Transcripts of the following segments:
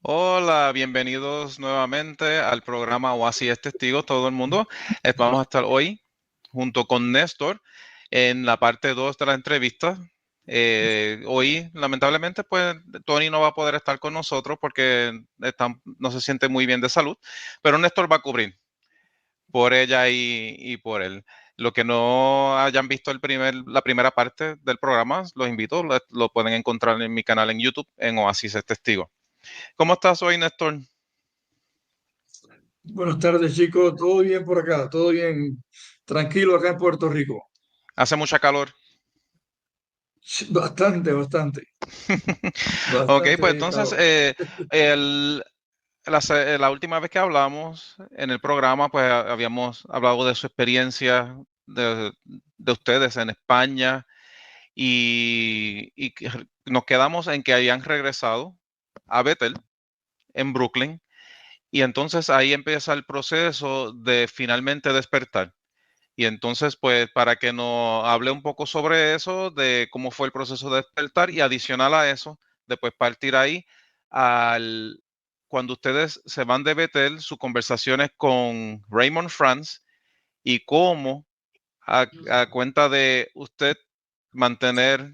Hola, bienvenidos nuevamente al programa Oasis es Testigo, todo el mundo. Vamos a estar hoy junto con Néstor en la parte 2 de la entrevista. Hoy, lamentablemente, pues Tony no va a poder estar con nosotros porque no se siente muy bien de salud, pero Néstor va a cubrir por ella y por él. Lo que no hayan visto la primera parte del programa, los invito, lo pueden encontrar en mi canal en YouTube, en Oasis es Testigo. ¿Cómo estás hoy, Néstor? Buenas tardes, chicos. ¿Todo bien por acá? ¿Todo bien? Tranquilo acá en Puerto Rico. Hace mucha calor. Sí, bastante, bastante, Ok, pues bastante entonces, calor. el- la última vez que hablamos en el programa, pues habíamos hablado de su experiencia de ustedes en España y que nos quedamos en que habían regresado a Bethel, en Brooklyn, y entonces ahí empieza el proceso de finalmente despertar. Y entonces, pues, para que nos hable un poco sobre eso, de cómo fue el proceso de despertar y adicional a eso, después partir ahí al cuando ustedes se van de Betel, sus conversaciones con Raymond Franz y cómo a cuenta de usted mantener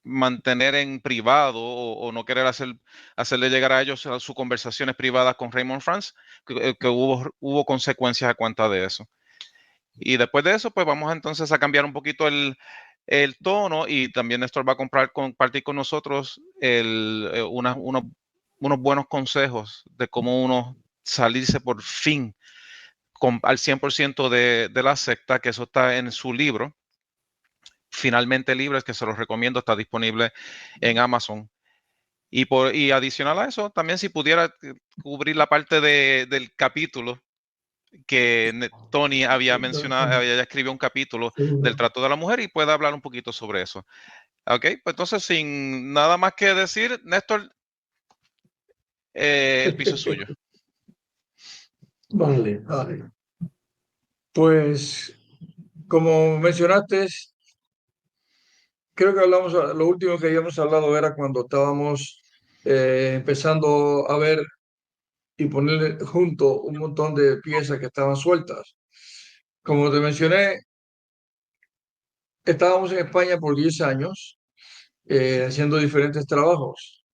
mantener en privado o no querer hacerle llegar a ellos a sus conversaciones privadas con Raymond Franz, que hubo consecuencias a cuenta de eso. Y después de eso, pues vamos entonces a cambiar un poquito el tono y también Néstor va a compartir con nosotros unos buenos consejos de cómo uno salirse por fin al 100% de la secta, que eso está en su libro, Finalmente Libres, que se los recomiendo, está disponible en Amazon. Y adicional a eso, también si pudiera cubrir la parte del capítulo que Tony había mencionado, había ya escrito un capítulo del trato de la mujer y puede hablar un poquito sobre eso. Ok, pues entonces sin nada más que decir, Néstor, el piso es suyo. Vale, vale. Pues, como mencionaste, creo que hablamos, lo último que habíamos hablado era cuando estábamos empezando a ver y poner junto un montón de piezas que estaban sueltas. Como te mencioné, estábamos en España por 10 años haciendo diferentes trabajos.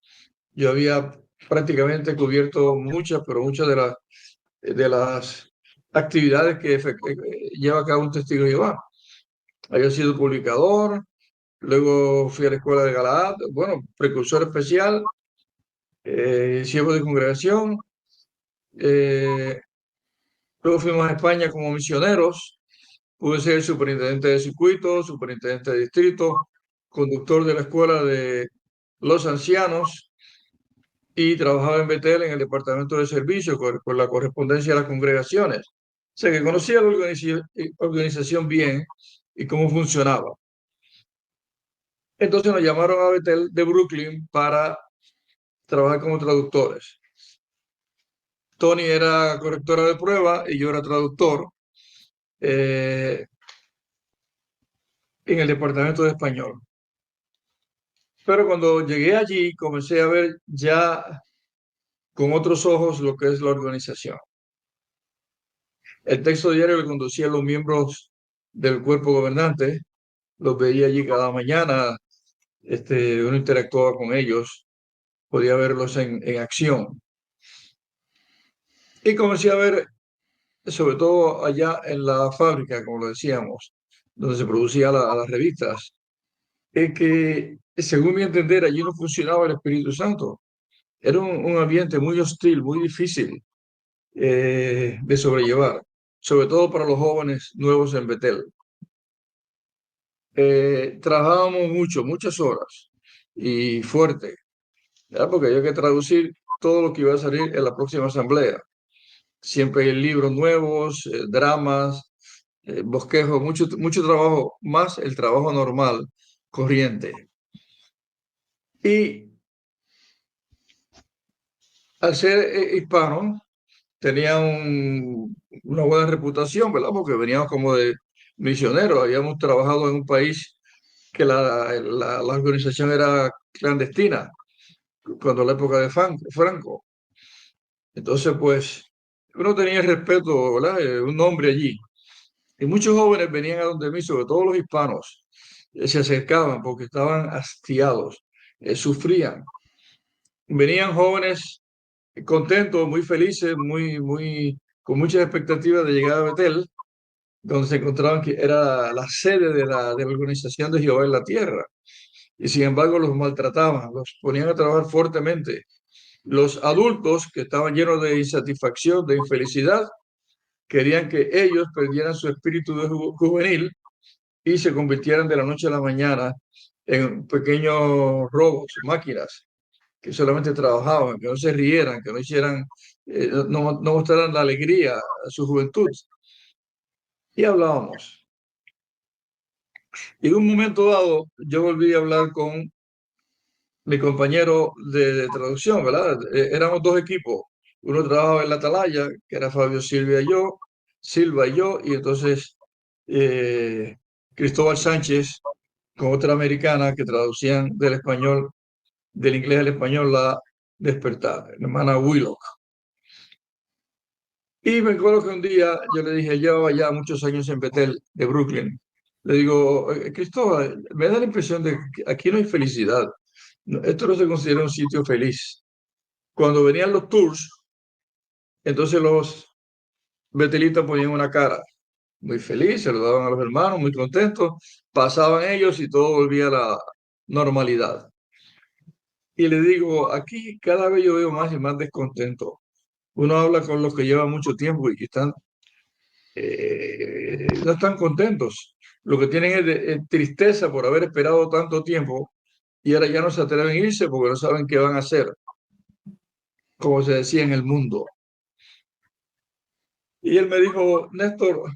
Yo había prácticamente cubierto muchas, pero muchas de las actividades que lleva a cabo un testigo de Jehová. Había sido publicador, luego fui a la escuela de Galaad, bueno, precursor especial, siervo de congregación, eh, luego fuimos a España como misioneros, pude ser superintendente de circuito, superintendente de distrito, conductor de la escuela de los ancianos y trabajaba en Betel en el departamento de servicio con la correspondencia de las congregaciones. O sea que conocía la organización bien y cómo funcionaba. Entonces nos llamaron a Betel de Brooklyn para trabajar como traductores. Tony era correctora de prueba y yo era traductor eh, en el departamento de español. Pero cuando llegué allí comencé a ver ya con otros ojos lo que es la organización. El texto diario le conducía a los miembros del cuerpo gobernante, los veía allí cada mañana, uno interactuaba con ellos, podía verlos en acción. Y comencé a ver, sobre todo allá en la fábrica, como lo decíamos, donde se producían las revistas, es que, según mi entender, allí no funcionaba el Espíritu Santo. Era un ambiente muy hostil, muy difícil de sobrellevar, sobre todo para los jóvenes nuevos en Betel. Trabajábamos mucho, muchas horas y fuerte, ¿verdad? Porque había que traducir todo lo que iba a salir en la próxima asamblea. Siempre hay libros nuevos, dramas, bosquejos, mucho, mucho trabajo, más el trabajo normal, corriente. Y al ser hispano, tenía una buena reputación, ¿verdad? Porque veníamos como de misioneros, habíamos trabajado en un país que la organización era clandestina. cuando la época de Franco. Entonces, pues, uno tenía respeto, ¿verdad? Un nombre allí. Y muchos jóvenes venían a donde mí, sobre todo los hispanos, se acercaban porque estaban hastiados, sufrían. Venían jóvenes contentos, muy felices, con muchas expectativas de llegar a Betel, donde se encontraban que era la sede de la organización de Jehová en la tierra. Y sin embargo los maltrataban, los ponían a trabajar fuertemente. Los adultos que estaban llenos de insatisfacción, de infelicidad, querían que ellos perdieran su espíritu de juvenil y se convirtieran de la noche a la mañana en pequeños robots, máquinas, que solamente trabajaban, que no se rieran, que no hicieran, no mostraran la alegría a su juventud. Y hablábamos. Y en un momento dado, yo volví a hablar con mi compañero de traducción, ¿verdad? Éramos dos equipos. Uno trabajaba en la Atalaya, que era Fabio Silva y yo, y entonces eh, Cristóbal Sánchez con otra americana que traducían del español, del inglés al español, la Despertar, la hermana Willock. Y me acuerdo que un día yo le dije, llevaba ya muchos años en Betel, de Brooklyn. Le digo, Cristóbal, me da la impresión de que aquí no hay felicidad. Esto no se considera un sitio feliz. Cuando venían los tours, entonces los betelitas ponían una cara muy feliz, saludaban a los hermanos, muy contentos, pasaban ellos y todo volvía a la normalidad. Y le digo, aquí cada vez yo veo más y más descontento. Uno habla con los que llevan mucho tiempo y que no están contentos. Lo que tienen es tristeza por haber esperado tanto tiempo y ahora ya no se atreven a irse porque no saben qué van a hacer, como se decía en el mundo. Y él me dijo, Néstor,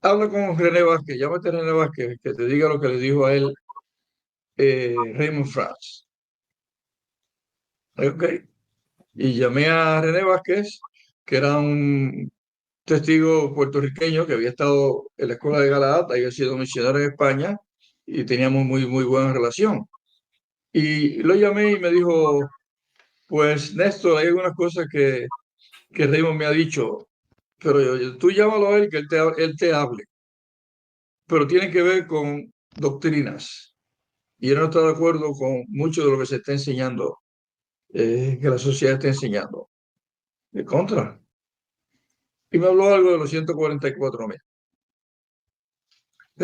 habla con René Vázquez, llámate a René Vázquez, que te diga lo que le dijo a él Raymond France. Ok. Y llamé a René Vázquez, que era un testigo puertorriqueño que había estado en la escuela de Galaad, había sido misionero en España y teníamos muy buena relación. Y lo llamé y me dijo, pues Néstor, hay algunas cosas que Raymond me ha dicho, pero tú llámalo a él, que él te hable, pero tiene que ver con doctrinas. Y yo no estoy de acuerdo con mucho de lo que se está enseñando, que la sociedad está enseñando. De contra. Y me habló algo de los 144.000.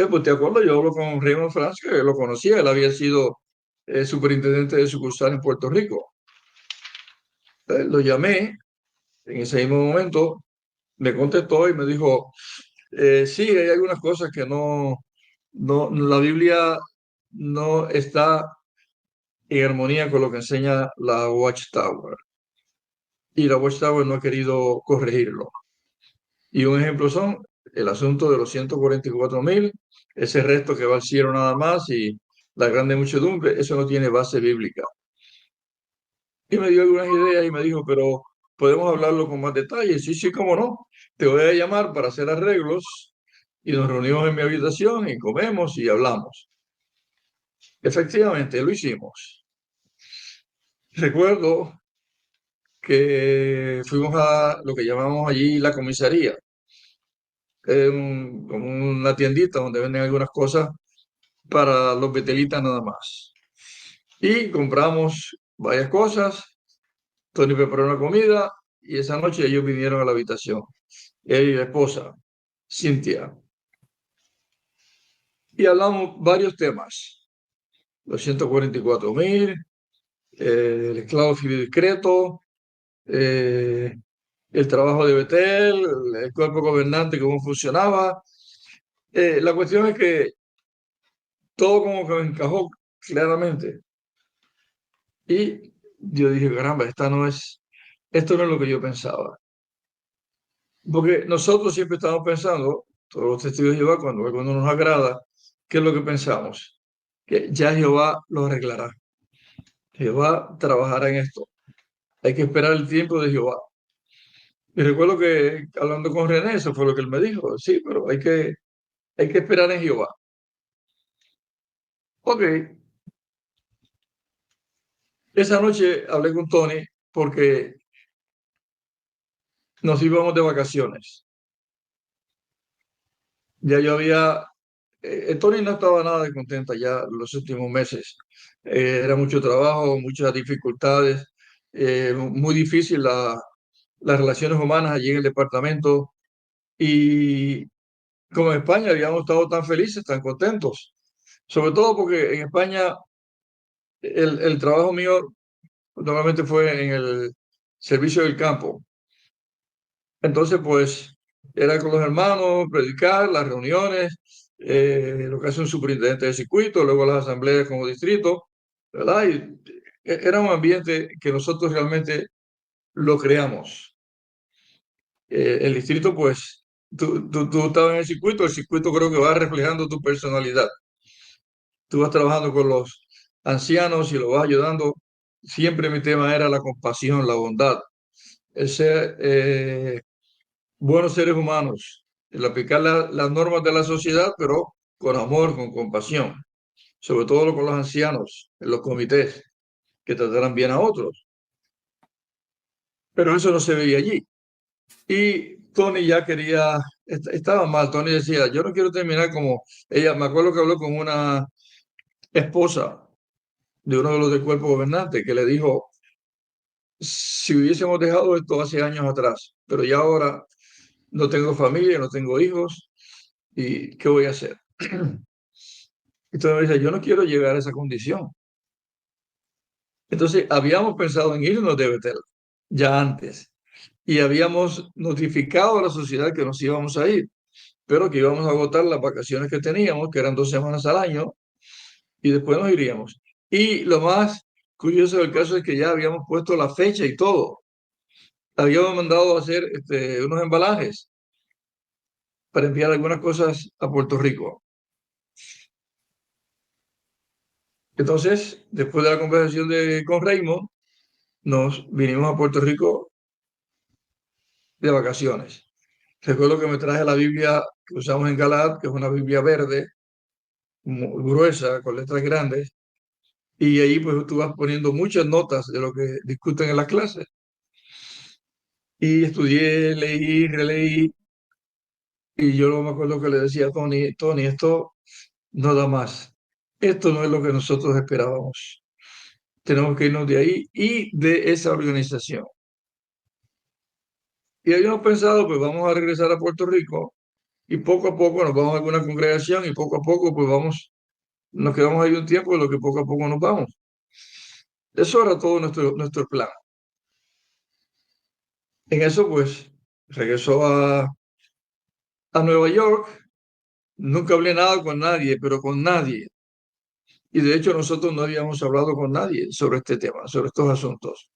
Pues te acuerdo, yo hablo con Raymond France, que lo conocía, él había sido superintendente de sucursal en Puerto Rico. Lo llamé en ese mismo momento, me contestó y me dijo, sí, hay algunas cosas que la Biblia no está en armonía con lo que enseña la Watchtower. Y la Watchtower no ha querido corregirlo. Y un ejemplo son el asunto de los 144.000, ese resto que va al cielo nada más y la grande muchedumbre, eso no tiene base bíblica. Y me dio algunas ideas y me dijo, pero podemos hablarlo con más detalle. Sí, sí, cómo no. Te voy a llamar para hacer arreglos y nos reunimos en mi habitación y comemos y hablamos. Efectivamente, lo hicimos. Recuerdo que fuimos a lo que llamamos allí la comisaría, como una tiendita donde venden algunas cosas para los betelitas nada más. Y compramos varias cosas, Tony preparó una comida y esa noche ellos vinieron a la habitación, él y la esposa, Cintia, y hablamos varios temas, los 144.000, el esclavo fiel discreto, eh, el trabajo de Betel, el cuerpo gobernante, cómo funcionaba. La cuestión es que todo como que me encajó claramente. Y yo dije, caramba, esto no es lo que yo pensaba. Porque nosotros siempre estamos pensando, todos los testigos de Jehová, cuando nos agrada, ¿qué es lo que pensamos? Que ya Jehová lo arreglará. Jehová trabajará en esto. Hay que esperar el tiempo de Jehová. Y recuerdo que hablando con René, eso fue lo que él me dijo. Sí, pero hay que esperar en Jehová. Ok, Esa noche hablé con Tony porque nos íbamos de vacaciones. Ya yo había, Tony no estaba nada de contenta ya los últimos meses. Era mucho trabajo, muchas dificultades, muy difícil las relaciones humanas allí en el departamento. Y como en España habíamos estado tan felices, tan contentos. Sobre todo porque en España el trabajo mío normalmente fue en el servicio del campo. Entonces, pues, era con los hermanos, predicar, las reuniones, lo que hace un superintendente de circuito, luego las asambleas como distrito, ¿verdad? Y era un ambiente que nosotros realmente lo creamos. El distrito, pues, tú estabas en el circuito creo que va reflejando tu personalidad. Tú vas trabajando con los ancianos y lo vas ayudando. Siempre mi tema era la compasión, la bondad, el ser buenos seres humanos, el aplicar las normas de la sociedad, pero con amor, con compasión, sobre todo con los ancianos, en los comités, que tratarán bien a otros. Pero eso no se veía allí. Y Tony ya quería, estaba mal. Tony decía, yo no quiero terminar como ella. Me acuerdo que habló con una esposa de uno de los del cuerpo gobernante que le dijo, si hubiésemos dejado esto hace años atrás, pero ya ahora no tengo familia, no tengo hijos, ¿y qué voy a hacer? Entonces me dice, yo no quiero llegar a esa condición. Entonces habíamos pensado en irnos de Betel ya antes y habíamos notificado a la sociedad que nos íbamos a ir, pero que íbamos a agotar las vacaciones que teníamos, que eran 2 semanas al año, y después nos iríamos. Y lo más curioso del caso es que ya habíamos puesto la fecha y todo. Habíamos mandado a hacer unos embalajes para enviar algunas cosas a Puerto Rico. Entonces, después de la conversación con Raymond, nos vinimos a Puerto Rico de vacaciones. Recuerdo que me traje la Biblia que usamos en Galad, que es una Biblia verde, muy gruesa, con letras grandes, y ahí pues tú vas poniendo muchas notas de lo que discuten en las clases. Y estudié, leí, releí, y yo no me acuerdo que le decía a Tony, Tony, esto no da más. Esto no es lo que nosotros esperábamos. Tenemos que irnos de ahí y de esa organización. Y habíamos pensado, pues vamos a regresar a Puerto Rico y poco a poco nos vamos a alguna congregación y poco a poco pues vamos, nos quedamos ahí un tiempo, en lo que poco a poco nos vamos. Eso era todo nuestro plan. En eso pues regresó a Nueva York, nunca hablé nada con nadie, pero con nadie. Y de hecho nosotros no habíamos hablado con nadie sobre este tema, sobre estos asuntos.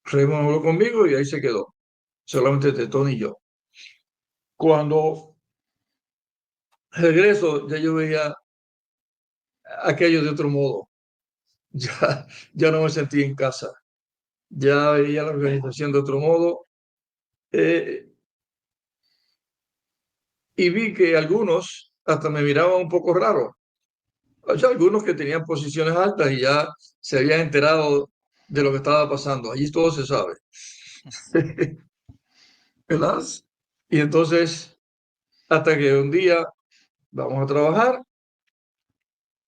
Raymond habló conmigo y ahí se quedó, solamente Tetón y yo. Cuando regreso ya yo veía aquello de otro modo, ya, ya no me sentí en casa, ya veía la organización de otro modo. eh, y vi que algunos hasta me miraban un poco raro. O sea, algunos que tenían posiciones altas y ya se habían enterado de lo que estaba pasando. Allí todo se sabe. ¿Verdad? Y entonces, hasta que un día vamos a trabajar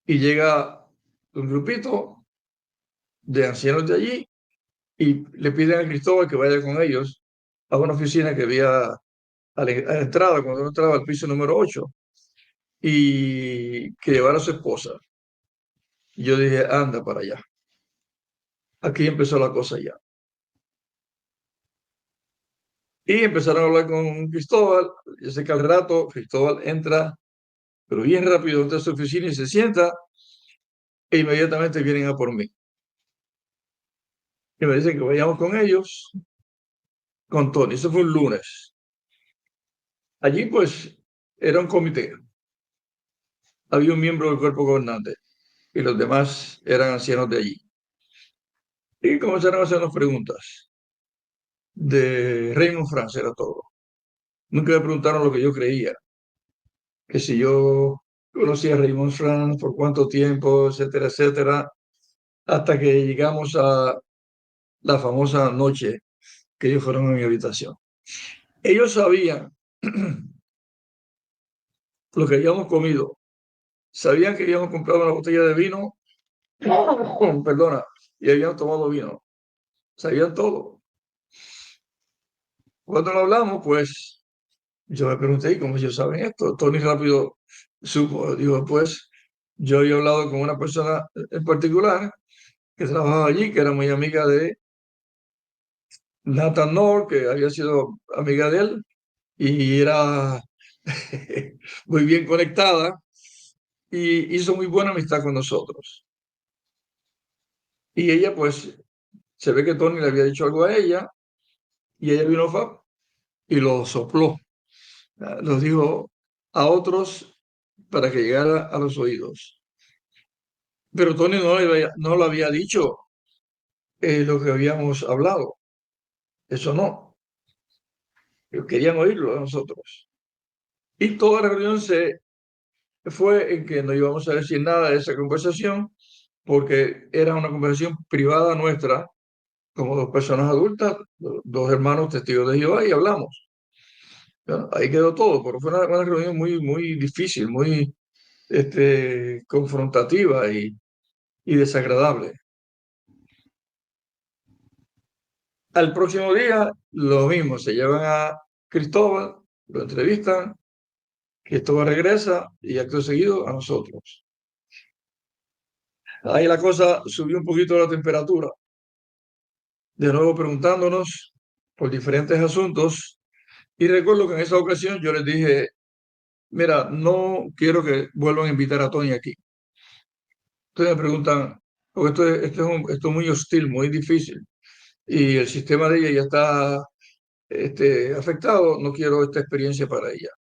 y llega un grupito de ancianos de allí y le piden a Cristóbal que vaya con ellos a una oficina que había a la entrada, cuando uno entraba al piso número 8 y que llevara a su esposa. Y yo dije, anda para allá. Aquí empezó la cosa ya. Y empezaron a hablar con Cristóbal. Yo sé que al rato Cristóbal entra, pero bien rápido entra a su oficina y se sienta e inmediatamente vienen a por mí. Y me dicen que vayamos con ellos, con Tony. Eso fue un lunes. Allí pues era un comité. Había un miembro del cuerpo gobernante y los demás eran ancianos de allí. Y comenzaron a hacernos preguntas de Raymond France, era todo. Nunca me preguntaron lo que yo creía, que si yo conocía a Raymond France, por cuánto tiempo, etcétera, etcétera. hasta que llegamos a la famosa noche que ellos fueron a mi habitación. Ellos sabían lo que habíamos comido, sabían que habíamos comprado una botella de vino, perdona, y habíamos tomado vino, sabían todo. Cuando lo hablamos, pues yo me pregunté, ¿y cómo ellos saben esto? Tony rápido supo, dijo, pues yo había hablado con una persona en particular que trabajaba allí, que era muy amiga de Nathan North, que había sido amiga de él, y era muy bien conectada y hizo muy buena amistad con nosotros. Y ella, pues, se ve que Tony le había dicho algo a ella y ella vino y lo sopló, lo dijo a otros para que llegara a los oídos. Pero Tony no le había dicho lo que habíamos hablado. Eso no. Querían oírlo a nosotros. Y toda la reunión se fue en que no íbamos a decir nada de esa conversación porque era una conversación privada nuestra, como dos personas adultas, dos hermanos testigos de Jehová, y hablamos. Bueno, ahí quedó todo, pero fue una reunión muy, muy difícil, muy confrontativa y desagradable. Al próximo día, lo mismo, se llevan a Cristóbal, lo entrevistan, Cristóbal regresa y acto seguido a nosotros. Ahí la cosa subió un poquito la temperatura, de nuevo preguntándonos por diferentes asuntos. Y recuerdo que en esa ocasión yo les dije, mira, no quiero que vuelvan a invitar a Tony aquí. Entonces me preguntan, porque esto es muy hostil, muy difícil, y el sistema de ella ya está afectado, no quiero esta experiencia para ella.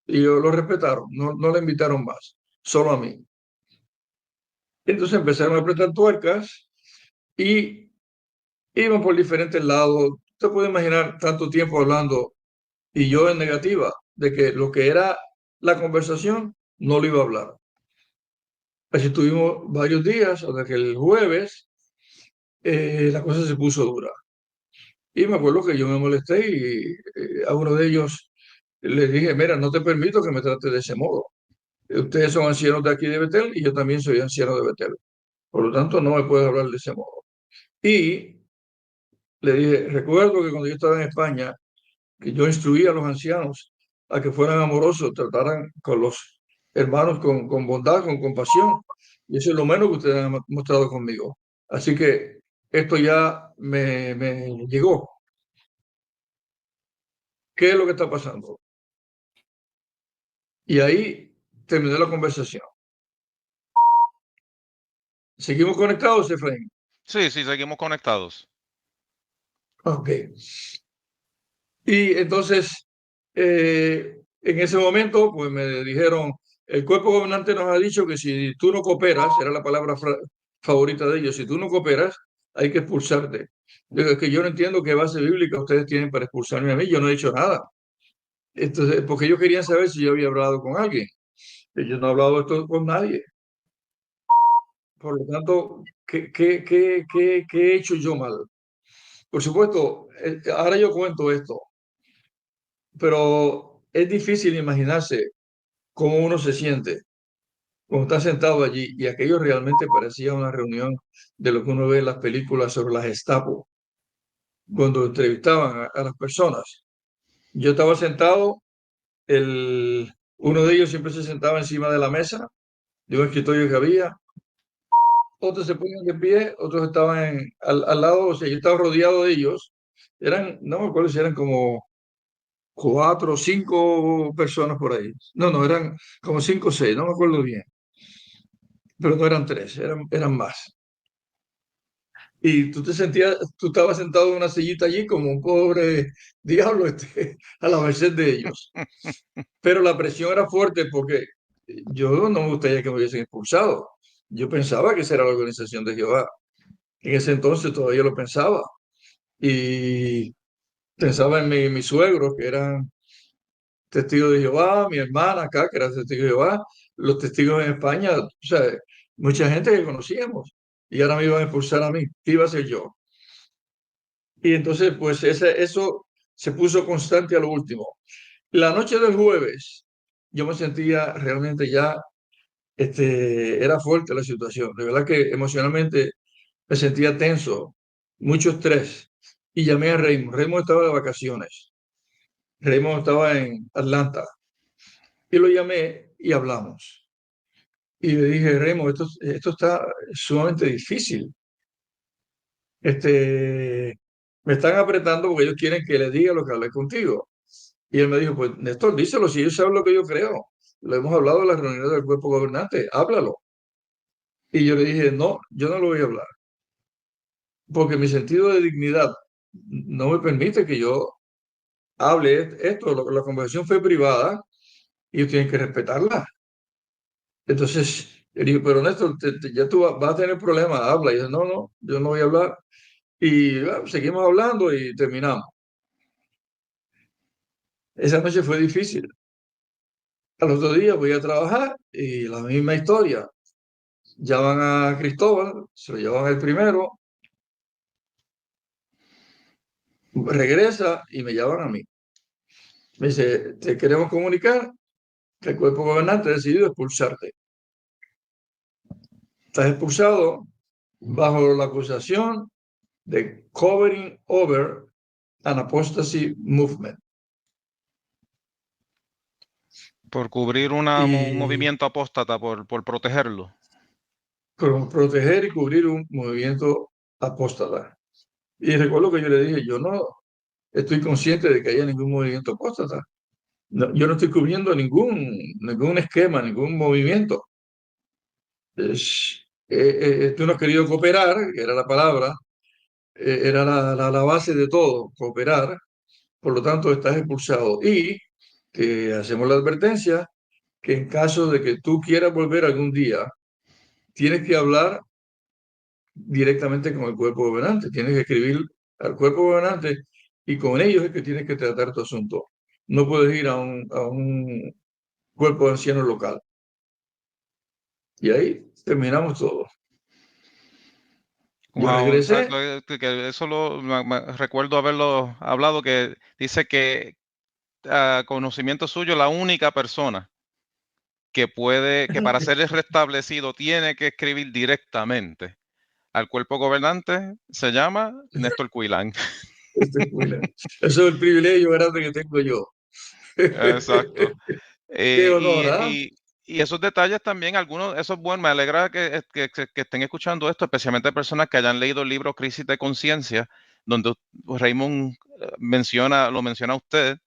Y ellos lo respetaron, no la invitaron más, solo a mí. Entonces empezaron a apretar tuercas y iban por diferentes lados. Usted puede imaginar tanto tiempo hablando y yo en negativa de que lo que era la conversación no lo iba a hablar. Así tuvimos varios días hasta que el jueves la cosa se puso dura. Y me acuerdo que yo me molesté y a uno de ellos le dije, mira, no te permito que me trate de ese modo. Ustedes son ancianos de aquí de Betel y yo también soy anciano de Betel. Por lo tanto, no me puedes hablar de ese modo. Y le dije, recuerdo que cuando yo estaba en España, que yo instruía a los ancianos a que fueran amorosos, trataran con los hermanos con bondad, con compasión. Y eso es lo menos que ustedes han mostrado conmigo. Así que esto ya me llegó. ¿Qué es lo que está pasando? Y ahí terminó la conversación. ¿Seguimos conectados, Efraín? Sí, sí, seguimos conectados. Ok. Y entonces, en ese momento, pues me dijeron, el cuerpo gobernante nos ha dicho que si tú no cooperas, era la palabra favorita de ellos, si tú no cooperas, hay que expulsarte. Digo, es que yo no entiendo qué base bíblica ustedes tienen para expulsarme a mí, yo no he hecho nada. Entonces, porque ellos querían saber si yo había hablado con alguien. Y yo no he hablado esto con nadie. Por lo tanto, ¿qué he hecho yo mal? Por supuesto, ahora yo cuento esto, pero es difícil imaginarse cómo uno se siente cuando está sentado allí y aquello realmente parecía una reunión de lo que uno ve en las películas sobre las Gestapo, cuando entrevistaban a las personas. Yo estaba sentado, uno de ellos siempre se sentaba encima de la mesa de un escritorio que había, otros se ponían de pie, otros estaban al lado, o sea, yo estaba rodeado de ellos, no me acuerdo si eran como cuatro o cinco personas por ahí. No, no, eran como cinco o seis, no me acuerdo bien, pero no eran tres, eran más. Y tú estabas sentado en una sillita allí como un pobre diablo a la merced de ellos. Pero la presión era fuerte porque yo no me gustaría que me hubiesen expulsado. Yo pensaba que esa era la organización de Jehová. En ese entonces todavía lo pensaba. Y pensaba en mis suegros, que eran testigos de Jehová, mi hermana acá, que era testigo de Jehová, los testigos en España, o sea, mucha gente que conocíamos. y ahora me iban a expulsar a mí, iba a ser yo. Y entonces, pues eso se puso constante a lo último. La noche del jueves, yo me sentía realmente ya, era fuerte la situación. De verdad que emocionalmente me sentía tenso, mucho estrés. Y llamé a Raymond. Raymond estaba de vacaciones. Raymond estaba en Atlanta. Y lo llamé y hablamos. Y le dije, Raymond, esto está sumamente difícil. Me están apretando porque ellos quieren que les diga lo que hablé contigo. Y él me dijo, pues Néstor, díselo, si ellos saben lo que yo creo. Lo hemos hablado en las reuniones del cuerpo gobernante, háblalo. Y yo le dije, no, yo no lo voy a hablar, porque mi sentido de dignidad no me permite que yo hable esto. La conversación fue privada y ellos tienen que respetarla. Entonces, yo digo, pero Néstor, ya tú vas a tener problemas, habla. Y dice, no, no, yo no voy a hablar. Y bueno, seguimos hablando y terminamos. Esa noche fue difícil. Al otro día voy a trabajar y la misma historia. Llaman a Cristóbal, se lo llevan el primero, regresa y me llaman a mí. Me dice, te queremos comunicar que el cuerpo gobernante ha decidido expulsarte. Estás expulsado bajo la acusación de covering over an apostasy movement. Por cubrir un Y movimiento apóstata, por protegerlo. proteger y cubrir un movimiento apóstata. Y recuerdo que yo le dije, yo no estoy consciente de que haya ningún movimiento apóstata. No, yo no estoy cubriendo ningún esquema, ningún movimiento. Tú no has querido cooperar, que era la palabra, era la base de todo, cooperar, por lo tanto estás expulsado. Y te hacemos la advertencia que en caso de que tú quieras volver algún día, tienes que hablar directamente con el cuerpo gobernante, tienes que escribir al cuerpo gobernante y con ellos es que tienes que tratar tu asunto. No puedes ir a un cuerpo de ancianos local. Y ahí terminamos todo. Yo Wow, regresé. que eso recuerdo haberlo hablado, que dice que a conocimiento suyo, la única persona que para ser restablecido tiene que escribir directamente al cuerpo gobernante se llama Néstor Cuilán. Eso es el privilegio grande que tengo yo. Exacto. Qué Eh, honor, ¿ah? y, y, y esos detalles también, algunos, eso es bueno, me alegra que estén escuchando esto, especialmente personas que hayan leído el libro Crisis de Conciencia, donde Raymond lo menciona a usted.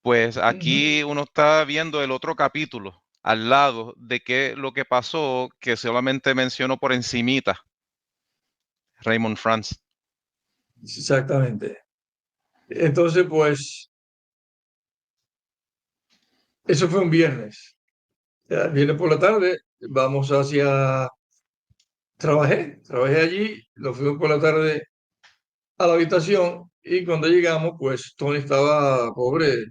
Pues Ujú. aquí uno está viendo el otro capítulo al lado de qué lo que pasó, que solamente mencionó por encimita Raymond France. Exactamente. Entonces, pues, eso fue un viernes. Ya, viernes por la tarde, vamos hacia... Trabajé allí, nos fuimos por la tarde a la habitación y cuando llegamos, pues Tony estaba pobre,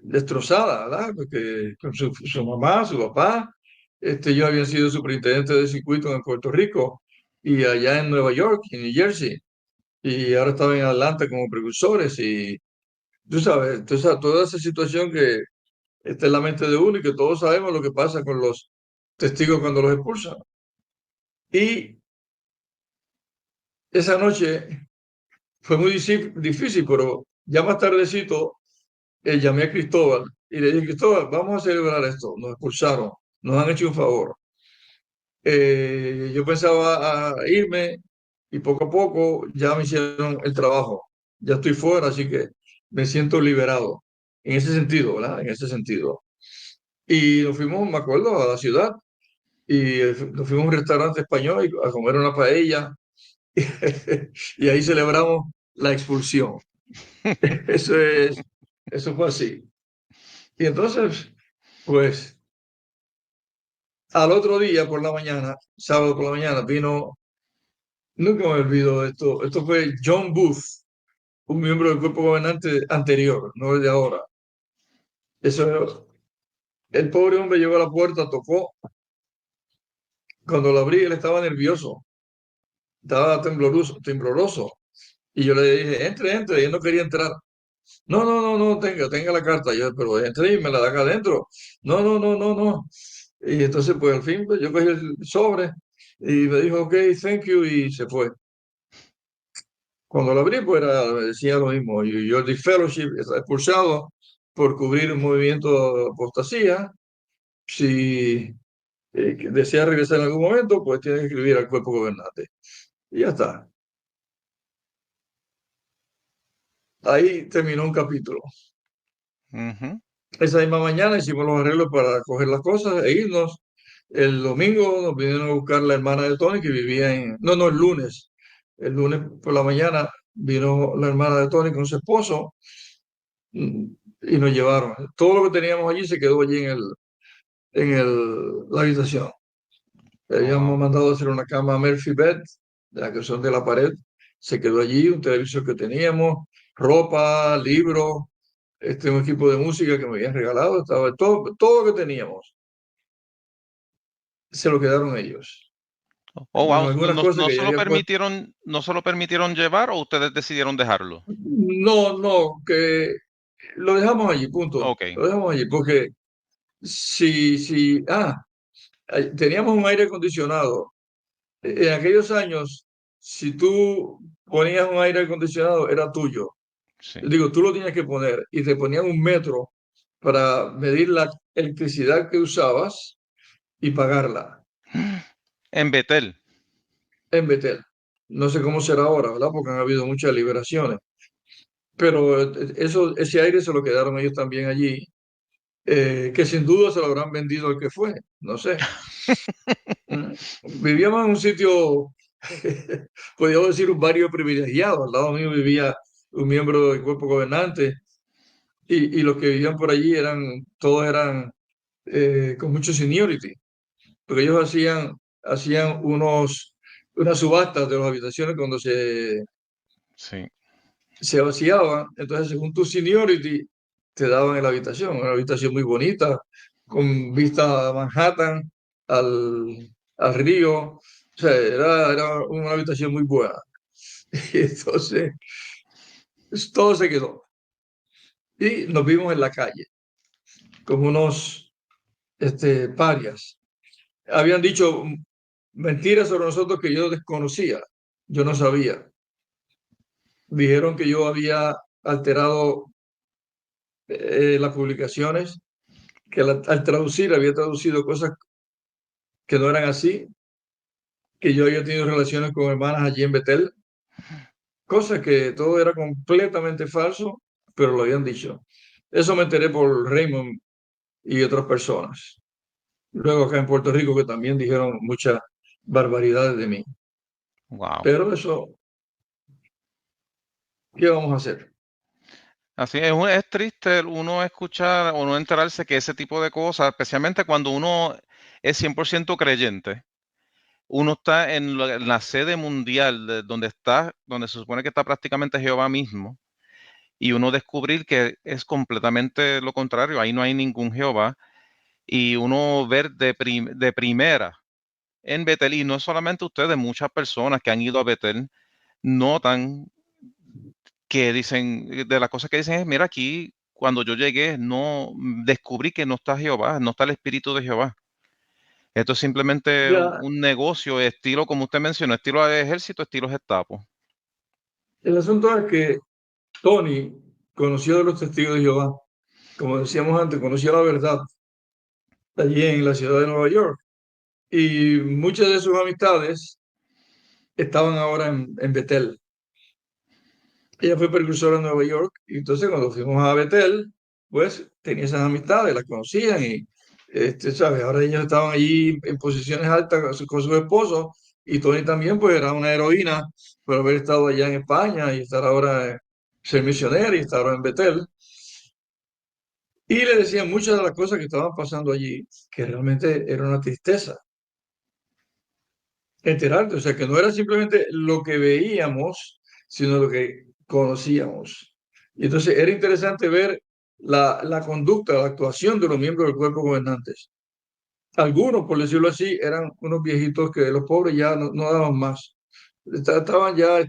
destrozada, ¿verdad? Porque con su mamá, su papá, yo había sido superintendente de circuito en Puerto Rico y allá en Nueva York, en New Jersey, y ahora estaba en Atlanta como precursores y tú sabes, toda esa situación que está en la mente de uno y que todos sabemos lo que pasa con los testigos cuando los expulsan. Y esa noche fue muy difícil, pero ya más tardecito llamé a Cristóbal y le dije, Cristóbal, vamos a celebrar esto, nos expulsaron, nos han hecho un favor. Yo pensaba irme y poco a poco ya me hicieron el trabajo. Ya estoy fuera, así que me siento liberado. En ese sentido, ¿verdad? En ese sentido. Y nos fuimos, me acuerdo, a la ciudad y nos fuimos a un restaurante español a comer una paella y ahí celebramos la expulsión. Eso es, eso fue así. Y entonces, pues, al otro día por la mañana, sábado por la mañana, vino, nunca me olvido esto fue John Booth, un miembro del cuerpo gobernante anterior, no el de ahora. Eso, el pobre hombre llegó a la puerta, tocó Cuando lo abrí, él estaba nervioso, estaba tembloroso. Y yo le dije, entre, entre, y él no quería entrar. No, no, no, no, tenga la carta. Yo, pero entre y me la da acá adentro. No, no, no, no, no. Y entonces, pues al fin, pues, yo cogí el sobre y me dijo, ok, thank you, y se fue. Cuando lo abrí, pues me decía lo mismo. Your fellowship está expulsado por cubrir un movimiento de apostasía. Si desea regresar en algún momento, pues tiene que escribir al cuerpo gobernante. Y ya está. Ahí terminó un capítulo. Ujú. Esa misma mañana hicimos los arreglos para coger las cosas e irnos. El domingo nos vinieron a buscar la hermana de Tony que vivía en... No, no, el lunes. El lunes por la mañana vino la hermana de Tony con su esposo mm, y nos llevaron. Todo lo que teníamos allí se quedó allí la habitación. Oh, Habíamos wow. mandado a hacer una cama Murphy bed, de la que son de la pared. Se quedó allí, un televisor que teníamos, ropa, libros, un equipo de música que me habían regalado, estaba todo lo que teníamos, se lo quedaron ellos. Oh, Menos wow. algunas cosas No que se yo lo había puesto. permitieron, no se lo permitieron llevar o ustedes decidieron dejarlo. No, no, que lo dejamos allí, punto. Ok, Lo dejamos allí, porque teníamos un aire acondicionado. En aquellos años, si tú ponías un aire acondicionado, era tuyo. sí. Digo, tú lo tenías que poner y te ponían un metro para medir la electricidad que usabas y pagarla En Betel. en Betel. No sé cómo será ahora, ¿verdad? Porque han habido muchas liberaciones. Pero ese aire se lo quedaron ellos también allí, que sin duda se lo habrán vendido al que fue, no sé. Mm. Vivíamos en un sitio, podríamos decir, un barrio privilegiado. Al lado mío vivía un miembro del cuerpo gobernante y los que vivían por allí todos eran con mucho seniority, porque ellos hacían unas subastas de las habitaciones cuando Sí, se vaciaban. Entonces, según tu seniority, te daban en la habitación, una habitación muy bonita, con vista a Manhattan, al río. O sea, era una habitación muy buena. Y entonces, todo se quedó. Y nos vimos en la calle, como unos parias. Habían dicho mentiras sobre nosotros que yo desconocía, yo no sabía. Dijeron que yo había alterado las publicaciones, que al traducir había traducido cosas que no eran así, que yo había tenido relaciones con hermanas allí en Betel, cosas que todo era completamente falso, pero lo habían dicho. Eso me enteré por Raymond y otras personas. Luego acá en Puerto Rico que también dijeron muchas barbaridades de mí. wow. Pero eso, ¿qué vamos a hacer? Así es, es triste uno escuchar o no enterarse que ese tipo de cosas, especialmente cuando uno es 100% creyente, uno está en la sede mundial donde está, donde se supone que está prácticamente Jehová mismo, y uno descubrir que es completamente lo contrario, ahí no hay ningún Jehová, y uno ver de primera en Betel, y no solamente ustedes, muchas personas que han ido a Betel notan que dicen, de las cosas que dicen es, mira aquí, cuando yo llegué, no descubrí que no está Jehová, no está el Espíritu de Jehová. Esto es simplemente Ya, un negocio, estilo, como usted mencionó, estilo de ejército, estilo Gestapo. el asunto es que Tony conoció de los testigos de Jehová, como decíamos antes, conoció la verdad allí en la ciudad de Nueva York. Y muchas de sus amistades estaban ahora en Betel. Ella fue precursora en Nueva York, y entonces cuando fuimos a Betel, pues tenía esas amistades, las conocían y, ¿sabes? Ahora ellos estaban allí en posiciones altas con sus esposos, y Tony también, pues era una heroína por haber estado allá en España y estar ahora, ser misionera y estar ahora en Betel. Y le decían muchas de las cosas que estaban pasando allí, que realmente era una tristeza enterarte, o sea, que no era simplemente lo que veíamos, sino lo que conocíamos. Y entonces era interesante ver la conducta, la actuación de los miembros del cuerpo gobernantes. algunos, por decirlo así, eran unos viejitos que los pobres ya no daban más. Estaban ya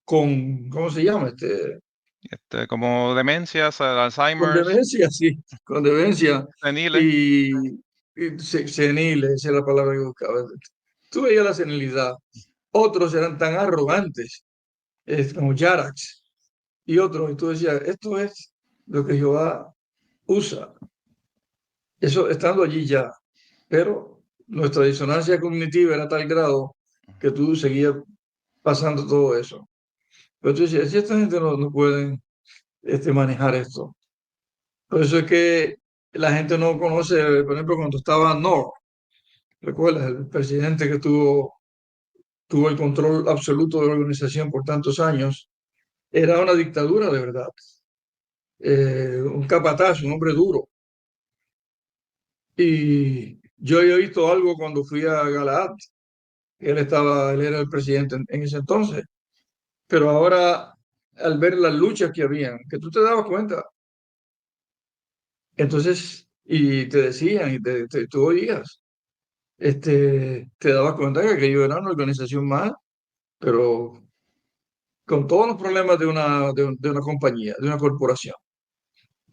con, ¿cómo se llama? Como demencias, Con Alzheimer's, demencia, sí, con demencia seniles. y, seniles, esa es la palabra que buscaba. Tú veías la senilidad. Otros eran tan arrogantes, como Yarax, y otros, y tú decías, esto es lo que Jehová usa. Eso estando allí ya, pero nuestra disonancia cognitiva era a tal grado que tú seguías pasando todo eso. Pero tú decías, si esta gente no puede manejar esto. Por eso es que la gente no conoce, por ejemplo, cuando estaba Nor, recuerdas, el presidente que tuvo el control absoluto de la organización por tantos años, era una dictadura de verdad. Un capataz, un hombre duro. Y yo he visto algo cuando fui a Galaad, él era el presidente en ese entonces, pero ahora al ver las luchas que habían, que tú te dabas cuenta, entonces, y te decían, y tú oías, te dabas cuenta que aquello era una organización más, pero con todos los problemas de una compañía, de una corporación.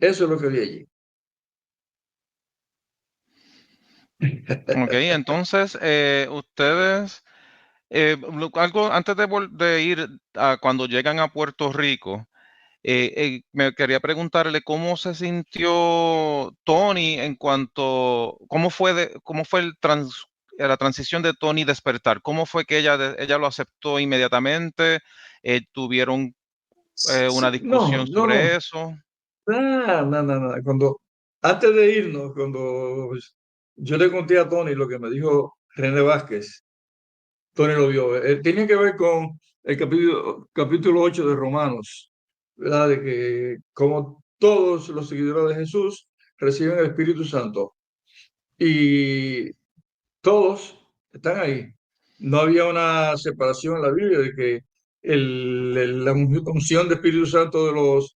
Eso es lo que vi allí. Ok, entonces ustedes, algo antes de ir a cuando llegan a Puerto Rico, me quería preguntarle cómo se sintió Tony en cuanto, cómo fue la transición de Tony despertar, cómo fue que ella lo aceptó inmediatamente, tuvieron una Sí, no, discusión no, no, sobre eso. nada, nada, nada. Antes de irnos, cuando yo le conté a Tony lo que me dijo René Vázquez, Tony lo vio. Tenía que ver con el capítulo 8 de Romanos, ¿verdad? De que como todos los seguidores de Jesús reciben el Espíritu Santo y todos están ahí. No había una separación en la Biblia de que la unción de Espíritu Santo de los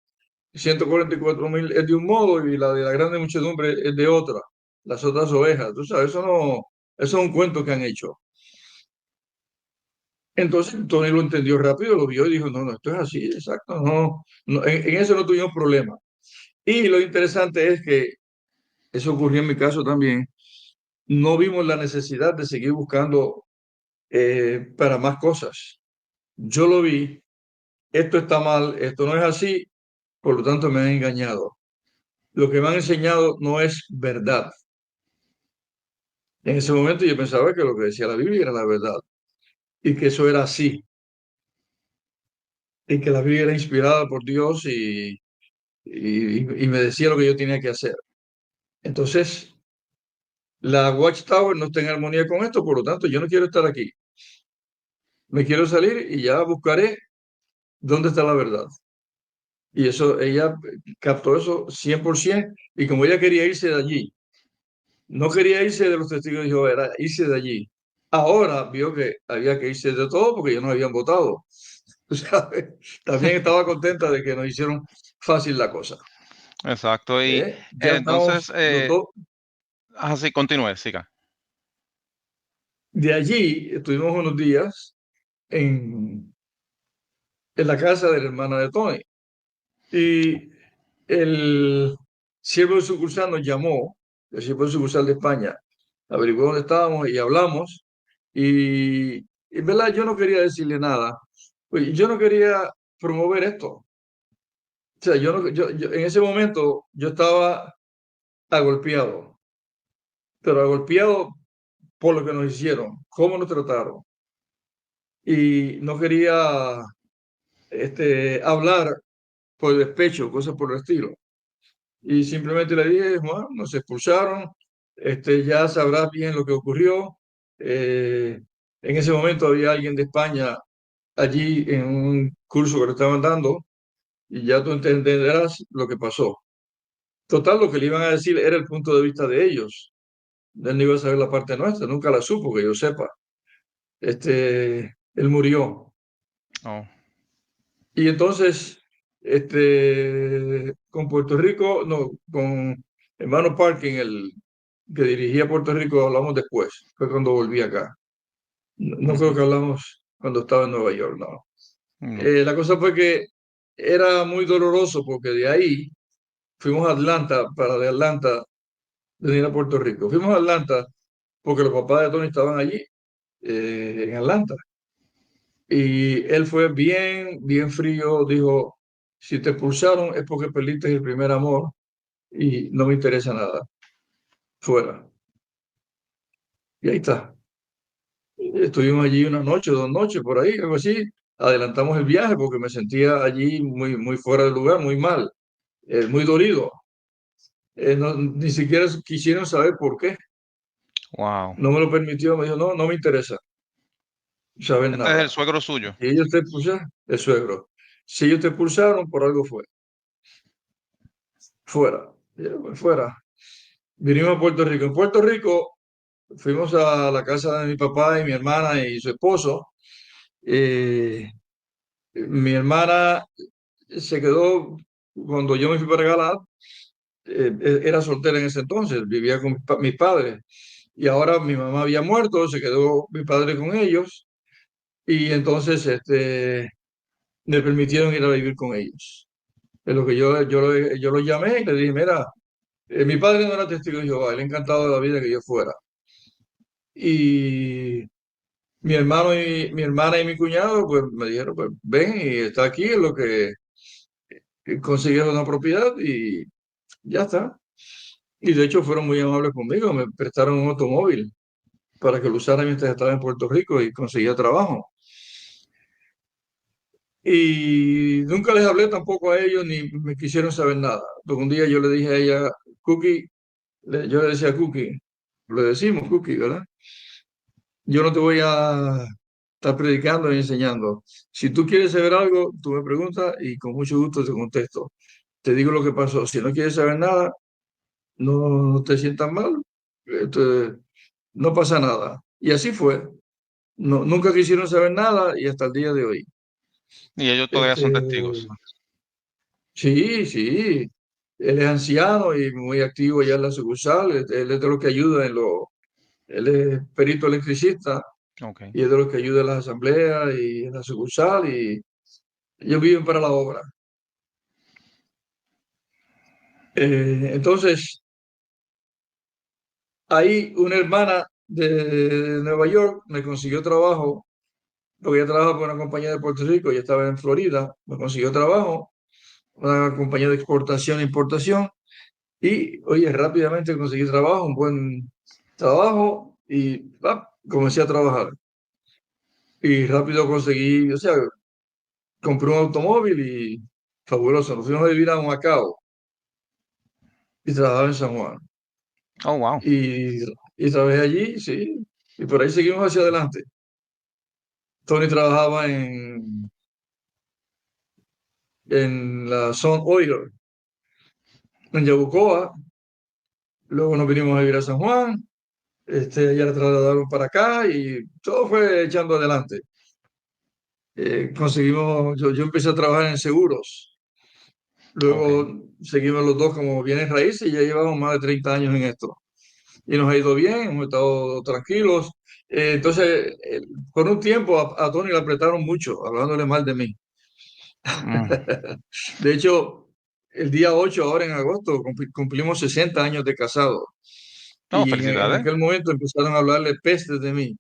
144.000 es de un modo y la de la grande muchedumbre es de otra, las otras ovejas. Tú sabes, eso no, eso es un cuento que han hecho. Entonces Tony lo entendió rápido, lo vio y dijo, no, no, esto es así, exacto, no, en eso no tuvimos problema. Y lo interesante es que eso ocurrió en mi caso también, no vimos la necesidad de seguir buscando para más cosas. Yo lo vi, esto está mal, esto no es así, por lo tanto me han engañado. Lo que me han enseñado no es verdad. En ese momento yo pensaba que lo que decía la Biblia era la verdad y que eso era así y que la Biblia era inspirada por Dios y me decía lo que yo tenía que hacer. Entonces, la Watchtower no está en armonía con esto, por lo tanto, yo no quiero estar aquí. Me quiero salir y ya buscaré dónde está la verdad. Y eso, ella captó eso 100% y como ella quería irse de allí, no quería irse de los testigos de Jehová, era irse de allí. Ahora vio que había que irse de todo porque ellos no habían votado. Tú sabes, también estaba contenta de que nos hicieron fácil la cosa. Exacto, y Ya entonces, estamos los dos. así continúe, siga. De allí estuvimos unos días en, en la casa de la hermana de Tony. Y el siervo de sucursal nos llamó, el siervo de sucursal de España, averiguó dónde estábamos y hablamos. Y en verdad yo no quería decirle nada. Pues yo no quería promover esto. O sea, en ese momento yo estaba agolpeado, pero agolpeado por lo que nos hicieron, cómo nos trataron. Y no quería hablar por despecho, cosas por el estilo. Y simplemente le dije, bueno, nos expulsaron, ya sabrás bien lo que ocurrió. En ese momento había alguien de España allí en un curso que le estaban dando y ya tú entenderás lo que pasó. Total, lo que le iban a decir era el punto de vista de ellos. Él no iba a saber la parte nuestra, nunca la supo, que yo sepa. Él murió. Oh, Y entonces, con Puerto Rico, no, con hermano Parkin, que dirigía Puerto Rico, hablamos después, fue cuando volví acá. No creo Ujú. que hablamos cuando estaba en Nueva York, no. No. La cosa fue que era muy doloroso porque de ahí fuimos a Atlanta, para de Atlanta venir a Puerto Rico. Fuimos a Atlanta porque los papás de Tony estaban allí, en Atlanta. Y él fue bien, bien frío, dijo, si te expulsaron es porque perdiste el primer amor y no me interesa nada, fuera. Y ahí está. Estuvimos allí una noche, 2 noches, por ahí, algo así. Adelantamos el viaje porque me sentía allí muy, muy fuera de lugar, muy mal, muy dolido. Ni siquiera quisieron saber por qué. Wow. No me lo permitió, me dijo, no, no me interesa saber Este es el nada. suegro suyo. Si ellos te expulsaron, el suegro. Si ellos te expulsaron, por algo fue. Fuera, fuera. Vinimos a Puerto Rico. En Puerto Rico fuimos a la casa de mi papá y mi hermana y su esposo. Eh, Mi hermana se quedó cuando yo me fui para Galá, era soltera en ese entonces, vivía con mis padres. Y ahora mi mamá había muerto, se quedó mi padre con ellos y entonces me permitieron ir a vivir con ellos. Es lo que yo lo llamé y le dije, mira, mi padre no era testigo de Jehová, él encantado de la vida que yo fuera. Y mi hermana y mi cuñado, pues me dijeron, pues ven y está aquí, es lo que consiguieron una propiedad y ya está. Y de hecho fueron muy amables conmigo, me prestaron un automóvil para que lo usara mientras estaba en Puerto Rico y conseguía trabajo. Y nunca les hablé tampoco a ellos ni me quisieron saber nada. Porque un día yo le dije a ella, Cookie, yo le decía Cookie, le decimos Cookie, ¿verdad? Yo no te voy a estar predicando ni enseñando. Si tú quieres saber algo, tú me preguntas y con mucho gusto te contesto. Te digo lo que pasó. Si no quieres saber nada, no te sientas mal. Este, no pasa nada. Y así fue. No, nunca quisieron saber nada y hasta el día de hoy. Y ellos todavía son Este, testigos. sí, sí. Él es anciano y muy activo allá en la sucursal. Él es de los que ayuda él es perito electricista Ok. y es de los que ayuda en las asambleas y en la sucursal y ellos viven para la obra. Entonces, ahí una hermana de Nueva York me consiguió trabajo, porque ella trabaja por una compañía de Puerto Rico y estaba en Florida, me consiguió trabajo, una compañía de exportación e importación, y oye, rápidamente conseguí trabajo, un buen trabajo, y comencé a trabajar. Y rápido conseguí, o sea, compré un automóvil y fabuloso, nos fuimos a vivir a Macao y trabajaba en San Juan. Oh, wow. Y trabajé allí, sí, y por ahí seguimos hacia adelante. Tony trabajaba en la Sun Oil, en Yabucoa, luego nos vinimos a vivir a San Juan, ya la trasladaron para acá y todo fue echando adelante. Yo empecé a trabajar en seguros, Ok. luego seguimos los dos como bienes raíces y ya llevamos más de 30 años en esto. Y nos ha ido bien, hemos estado tranquilos. Entonces, por un tiempo a Tony le apretaron mucho, hablándole mal de mí. Mm. De hecho, el día 8 ahora en agosto, cumplimos 60 años de casado. No, Y en felicidades. aquel momento empezaron a hablarle pestes de mí.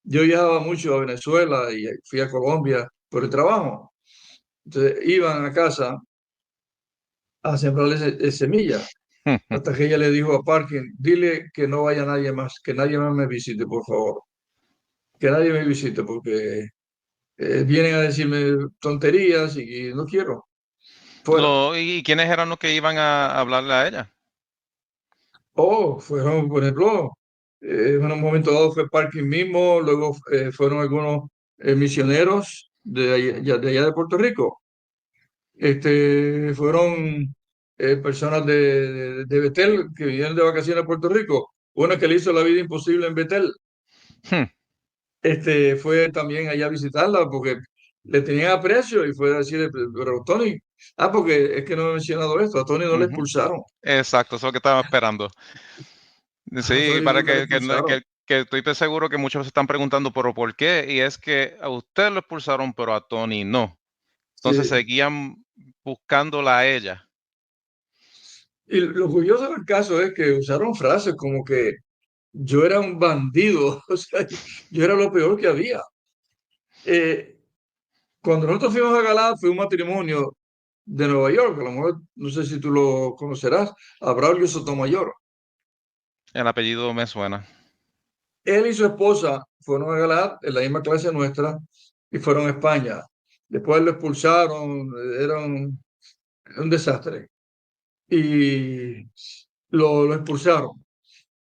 Yo viajaba mucho a Venezuela y fui a Colombia por el trabajo. Entonces iban a casa a sembrarle semilla, hasta que ella le dijo a Parkin, dile que no vaya nadie más, que nadie más me visite, por favor. Que nadie me visite porque vienen a decirme tonterías y no quiero. Fuera. ¿Y quiénes eran los que iban a hablarle a ella? Oh, fueron, por ejemplo, en un momento dado fue Parkin mismo, luego fueron algunos misioneros de allá de Puerto Rico. Fueron personas de Betel que vinieron de vacaciones a Puerto Rico. Una que le hizo la vida imposible en Betel. Hmm. Fue también allá a visitarla porque le tenían aprecio y fue a decirle, pero Tony, porque es que no he mencionado esto, a Tony no le Ujú. expulsaron. Exacto, eso es lo que estaba esperando. Sí, Entonces para nunca lo expulsaron. que estoy seguro que muchos se están preguntando, pero ¿por qué? Y es que a usted lo expulsaron, pero a Tony no. Entonces Sí. seguían buscándola a ella. Y lo curioso del caso es que usaron frases como que yo era un bandido, o sea, yo era lo peor que había. Eh, Cuando nosotros fuimos a Galá, fue un matrimonio de Nueva York, a lo mejor, no sé si tú lo conocerás, a Braulio Sotomayor. El apellido me suena. Él y su esposa fueron a Galá en la misma clase nuestra y fueron a España. Después lo expulsaron, era un desastre. Y lo expulsaron.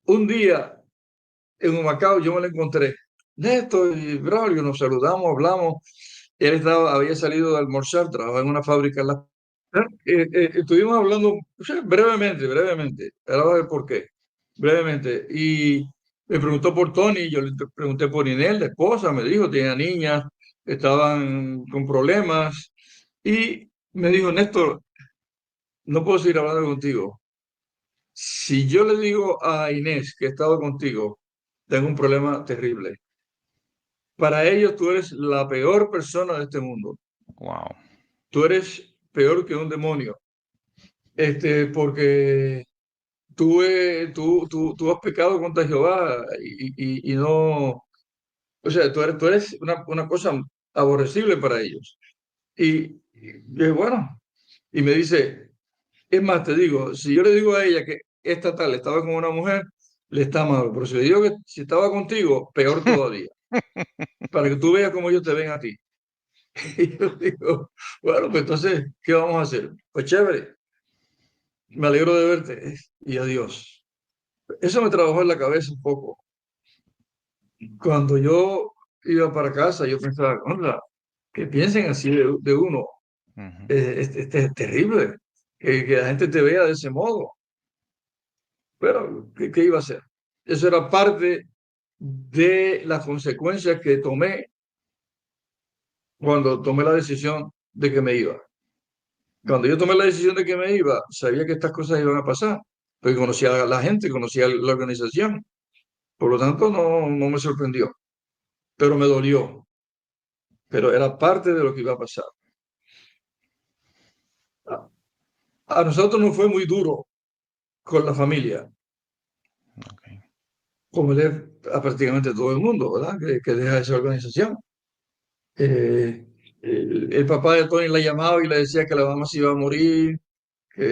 Un día en Humacao yo me lo encontré. Néstor y Braulio nos saludamos, hablamos. Él había salido de almorzar, trabajaba en una fábrica en la... estuvimos hablando, o sea, brevemente, hablaba de por qué, brevemente. Y me preguntó por Tony, yo le pregunté por Inés, la esposa, me dijo, tenía niñas, estaban con problemas. Y me dijo, Néstor, no puedo seguir hablando contigo. Si yo le digo a Inés que he estado contigo, tengo un problema terrible. Para ellos tú eres la peor persona de este mundo. Wow. Tú eres peor que un demonio. Porque tú has pecado contra Jehová y no, o sea, tú eres una cosa aborrecible para ellos. Y bueno, y me dice, es más, te digo, si yo le digo a ella que esta tal estaba con una mujer, le está mal, pero si le digo que si estaba contigo, peor todavía, para que tú veas cómo ellos te ven a ti. Y yo digo, bueno, pues entonces, ¿qué vamos a hacer? Pues chévere, me alegro de verte y adiós. Eso me trabajó en la cabeza un poco. Cuando yo iba para casa, yo pensaba, onda, que piensen así de uno, Ujú. es terrible, que la gente te vea de ese modo. Pero, ¿qué iba a hacer? Eso era parte de las consecuencias que tomé cuando tomé la decisión de que me iba. Cuando yo tomé la decisión de que me iba, sabía que estas cosas iban a pasar, porque conocía a la gente, conocía la organización. Por lo tanto, no me sorprendió, pero me dolió, pero era parte de lo que iba a pasar. A, a nosotros nos fue muy duro con la familia, Okay. como le a prácticamente todo el mundo, ¿verdad? Que deja esa organización. Eh, el papá de Tony la llamaba y le decía que la mamá se iba a morir, que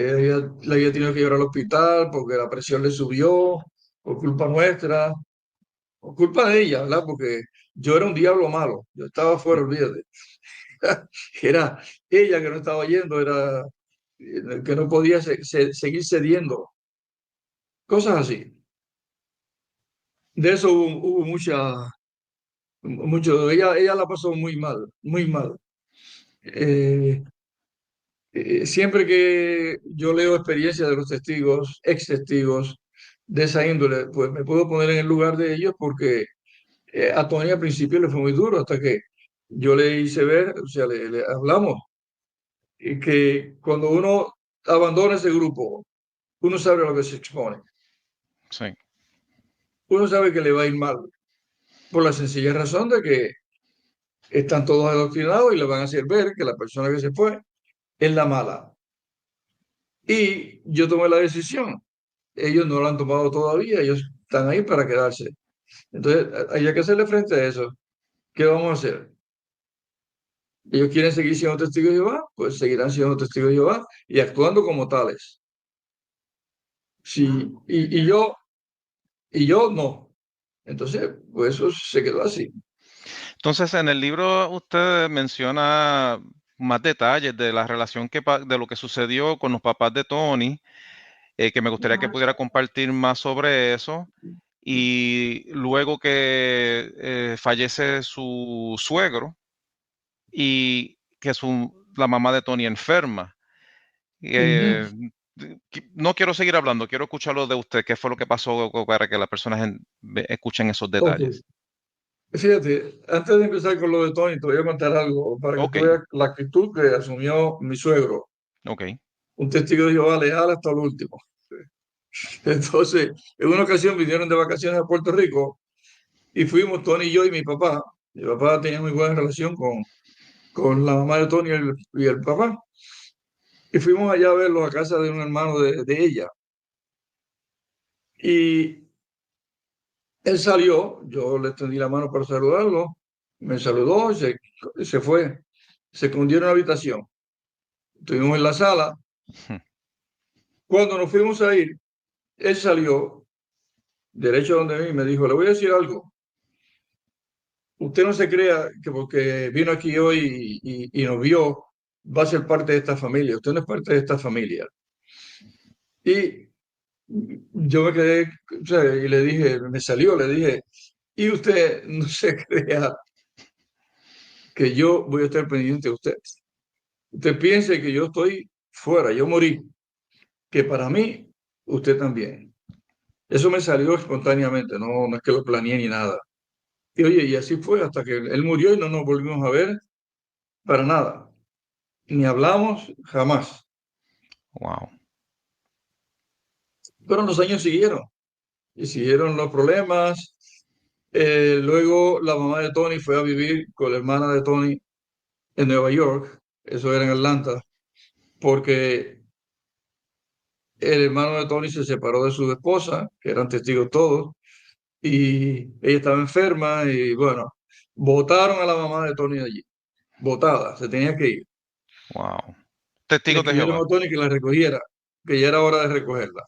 la había tenido que llevar al hospital porque la presión le subió por culpa nuestra, por culpa de ella, ¿verdad? Porque yo era un diablo malo, yo estaba fuera, olvídate. Era ella que no estaba yendo, era que no podía seguir cediendo, cosas así. De eso hubo ella la pasó muy mal, muy mal. Eh, Siempre que yo leo experiencias de los testigos, ex testigos de esa índole, pues me puedo poner en el lugar de ellos porque a Tony al principio le fue muy duro hasta que yo le hice ver, o sea, le hablamos, y que cuando uno abandona ese grupo, uno sabe a lo que se expone, Sí. uno sabe que le va a ir mal, por la sencilla razón de que están todos adoctrinados y le van a hacer ver que la persona que se fue es la mala. Y yo tomé la decisión. Ellos no lo han tomado todavía, ellos están ahí para quedarse. Entonces, hay que hacerle frente a eso. ¿Qué vamos a hacer? Ellos quieren seguir siendo testigos de Jehová, pues seguirán siendo testigos de Jehová y actuando como tales. Sí, y yo no. Entonces, pues eso se quedó así. Entonces, en el libro usted menciona más detalles de la relación de lo que sucedió con los papás de Tony, que me gustaría que pudiera compartir más sobre eso. Y luego que fallece su suegro y que la mamá de Tony enferma. Ujú. Eh, no quiero seguir hablando, quiero escucharlo de usted, qué fue lo que pasó para que las personas escuchen esos Ok. detalles. Fíjate, antes de empezar con lo de Tony, te voy a contar algo para que Ok, tú veas la actitud que asumió mi suegro, ok, un testigo de Jehová leal hasta el último. Entonces, en una ocasión vinieron de vacaciones a Puerto Rico y fuimos Tony y yo y mi papá. Mi papá tenía muy buena relación con la mamá de Tony y el papá. Y fuimos allá a verlos a casa de un hermano de ella. Y él salió, yo le tendí la mano para saludarlo, me saludó y se fue. Se escondió en la habitación. Estuvimos en la sala. Cuando nos fuimos a ir, él salió derecho donde mí y me dijo, le voy a decir algo. Usted no se crea que porque vino aquí hoy y nos vio, va a ser parte de esta familia. Usted no es parte de esta familia. Y yo me quedé, o sea, y le dije, me salió, le dije, y usted no se crea que yo voy a estar pendiente de usted. Usted piense que yo estoy fuera, yo morí, que para mí, usted también. Eso me salió espontáneamente, no es que lo planeé ni nada. Y oye, y así fue hasta que él murió y no nos volvimos a ver para nada. Ni hablamos jamás. Wow. Pero los años siguieron y siguieron los problemas. Luego la mamá de Tony fue a vivir con la hermana de Tony en Nueva York, eso era en Atlanta, porque el hermano de Tony se separó de su esposa, que eran testigos todos, y ella estaba enferma y bueno, votaron a la mamá de Tony de allí, votada, se tenía que ir. Wow. Le Testigos de escribieron Jehová. a Tony que la recogiera, que ya era hora de recogerla.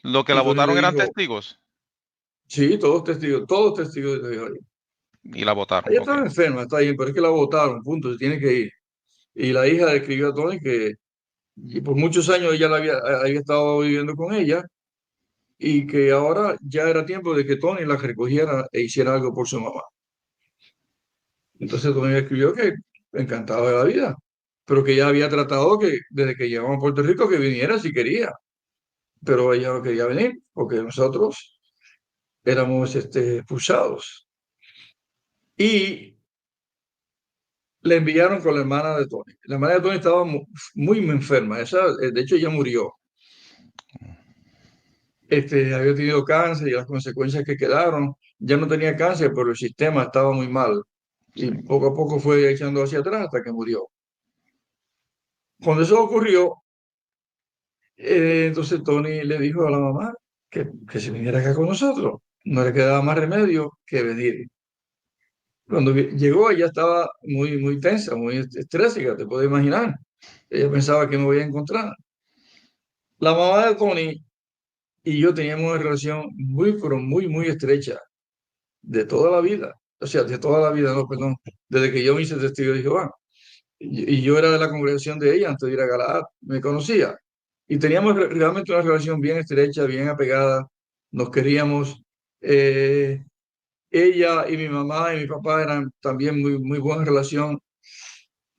Lo que la Y Tony le votaron eran dijo, testigos sí, todos testigos de Jehová. y la votaron. Ella Ok. estaba enferma, está bien, pero es que la votaron, punto, se tiene que ir. Y la hija le escribió a Tony que y por muchos años ella había estado viviendo con ella y que ahora ya era tiempo de que Tony la recogiera e hiciera algo por su mamá. Entonces Tony le escribió que encantado de la vida, pero que ella había tratado que desde que llegamos a Puerto Rico que viniera si quería, pero ella no quería venir porque nosotros éramos expulsados. Y le enviaron con la hermana de Tony. La hermana de Tony estaba muy enferma, de hecho ella murió. Había tenido cáncer y las consecuencias que quedaron, ya no tenía cáncer, pero el sistema estaba muy mal y Sí. poco a poco fue echando hacia atrás hasta que murió. Cuando eso ocurrió, entonces Tony le dijo a la mamá que se viniera acá con nosotros. No le quedaba más remedio que venir. Cuando llegó, ella estaba muy tensa, muy estrésica, te puedes imaginar. Ella pensaba que me voy a encontrar. La mamá de Tony y yo teníamos una relación pero muy estrecha de toda la vida. O sea, de toda la vida, no, perdón. Desde que yo me hice testigo de Jehová. Y yo era de la congregación de ella antes de ir a Galaad. Me conocía. Y teníamos realmente una relación bien estrecha, bien apegada. Nos queríamos. Eh, Ella y mi mamá y mi papá eran también muy buena relación.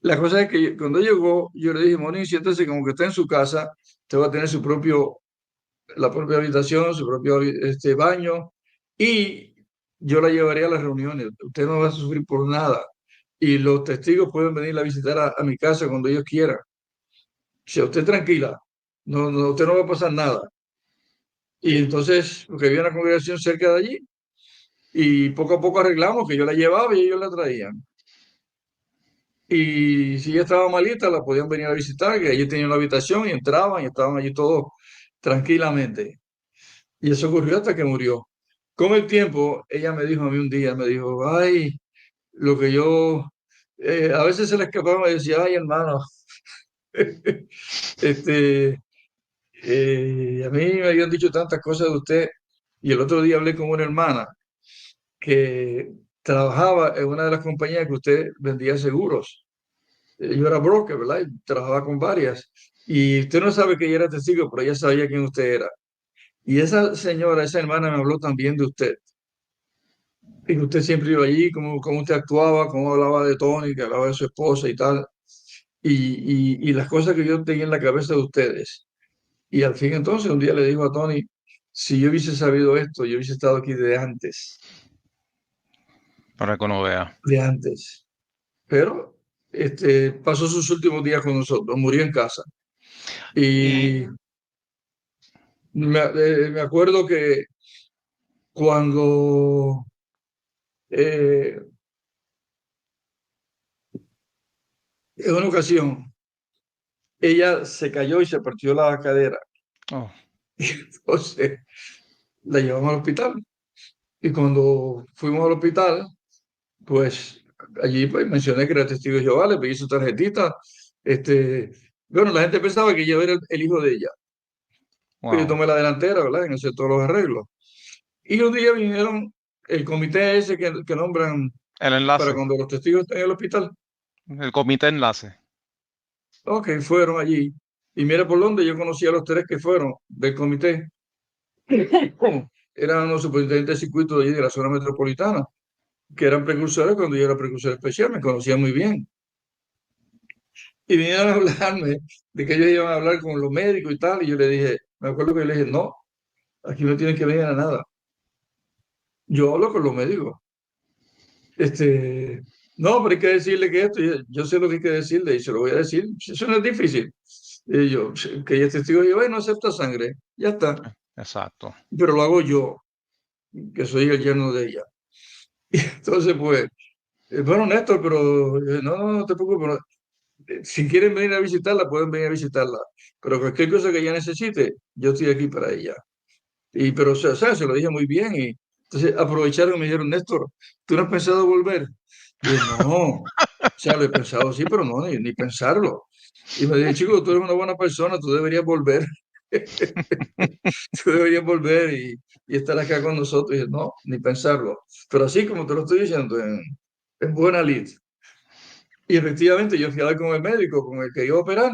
La cosa es que cuando llegó, yo le dije, Moni, siéntese como que está en su casa, usted va a tener la propia habitación, su propio baño, y yo la llevaré a las reuniones. Usted no va a sufrir por nada. Y los testigos pueden venir a visitar a mi casa cuando ellos quieran. Si usted tranquila, usted no va a pasar nada. Y entonces, porque había una congregación cerca de allí, y poco a poco arreglamos que yo la llevaba y ellos la traían. Y si ella estaba malita, la podían venir a visitar, que allí tenían la habitación y entraban y estaban allí todos tranquilamente. Y eso ocurrió hasta que murió. Con el tiempo, ella me dijo a mí un día, me dijo, ay, lo que yo, a veces se le escapaba y decía, ay, hermano, este, a mí me habían dicho tantas cosas de usted. Y el otro día hablé con una hermana que trabajaba en una de las compañías que usted vendía seguros. Yo era broker, ¿verdad? Y trabajaba con varias. Y usted no sabe que ella era testigo, pero ella sabía quién usted era. Y esa señora, esa hermana me habló también de usted. Y usted siempre iba allí, cómo usted actuaba, cómo hablaba de Tony, que hablaba de su esposa y tal, y las cosas que yo tenía en la cabeza de ustedes. Y al fin entonces, un día le dijo a Tony, si yo hubiese sabido esto, yo hubiese estado aquí Para que uno vea. de antes. Pero pasó sus últimos días con nosotros, murió en casa. Y Y Me acuerdo que cuando eh, en una ocasión ella se cayó y se partió la cadera. Oh, Entonces la llevamos al hospital. Y cuando fuimos al hospital, pues allí pues, mencioné que era testigo de Jehová, le pedí su tarjetita. Este, bueno, la gente pensaba que yo era el hijo de ella. Pues yo wow. tomé la delantera, ¿verdad? En hacer todos los arreglos. Y un día vinieron el comité ese que nombran El para enlace, cuando los testigos están en el hospital. el comité enlace. Ok, fueron allí. Y mira por dónde yo conocí a los tres que fueron del comité. Eran los superintendentes de circuito de allí de la zona metropolitana, que eran precursores cuando yo era precursor especial, me conocían muy bien. Y vinieron a hablarme de que ellos iban a hablar con los médicos y tal. Y yo le dije, me acuerdo que yo le dije, no, aquí no tienen que venir a nada. Yo hablo con los médicos. No, pero hay que decirle que esto, yo sé lo que hay que decirle y se lo voy a decir. Eso no es difícil. Y yo, que ella es testigo de Jehová y no acepta sangre. Ya está. Exacto. Pero lo hago yo, que soy el yerno de ella. Y entonces, pues, bueno, Néstor, pero no, no, no te preocupes. Si quieren venir a visitarla, pueden venir a visitarla. Pero cualquier cosa que ella necesite, yo estoy aquí para ella. Pero, o sea, se lo dije muy bien. Y entonces aprovecharon y me dijeron, Néstor, ¿tú no has pensado volver? Y dije, no, o sea, lo he pensado sí, pero no, ni pensarlo. Y me dije, chico, tú eres una buena persona, tú deberías volver, tú deberías volver y estar acá con nosotros. Y dije, no, ni pensarlo. Pero así como te lo estoy diciendo, en buena lid. Y efectivamente yo fui a hablar con el médico, con el que iba a operar.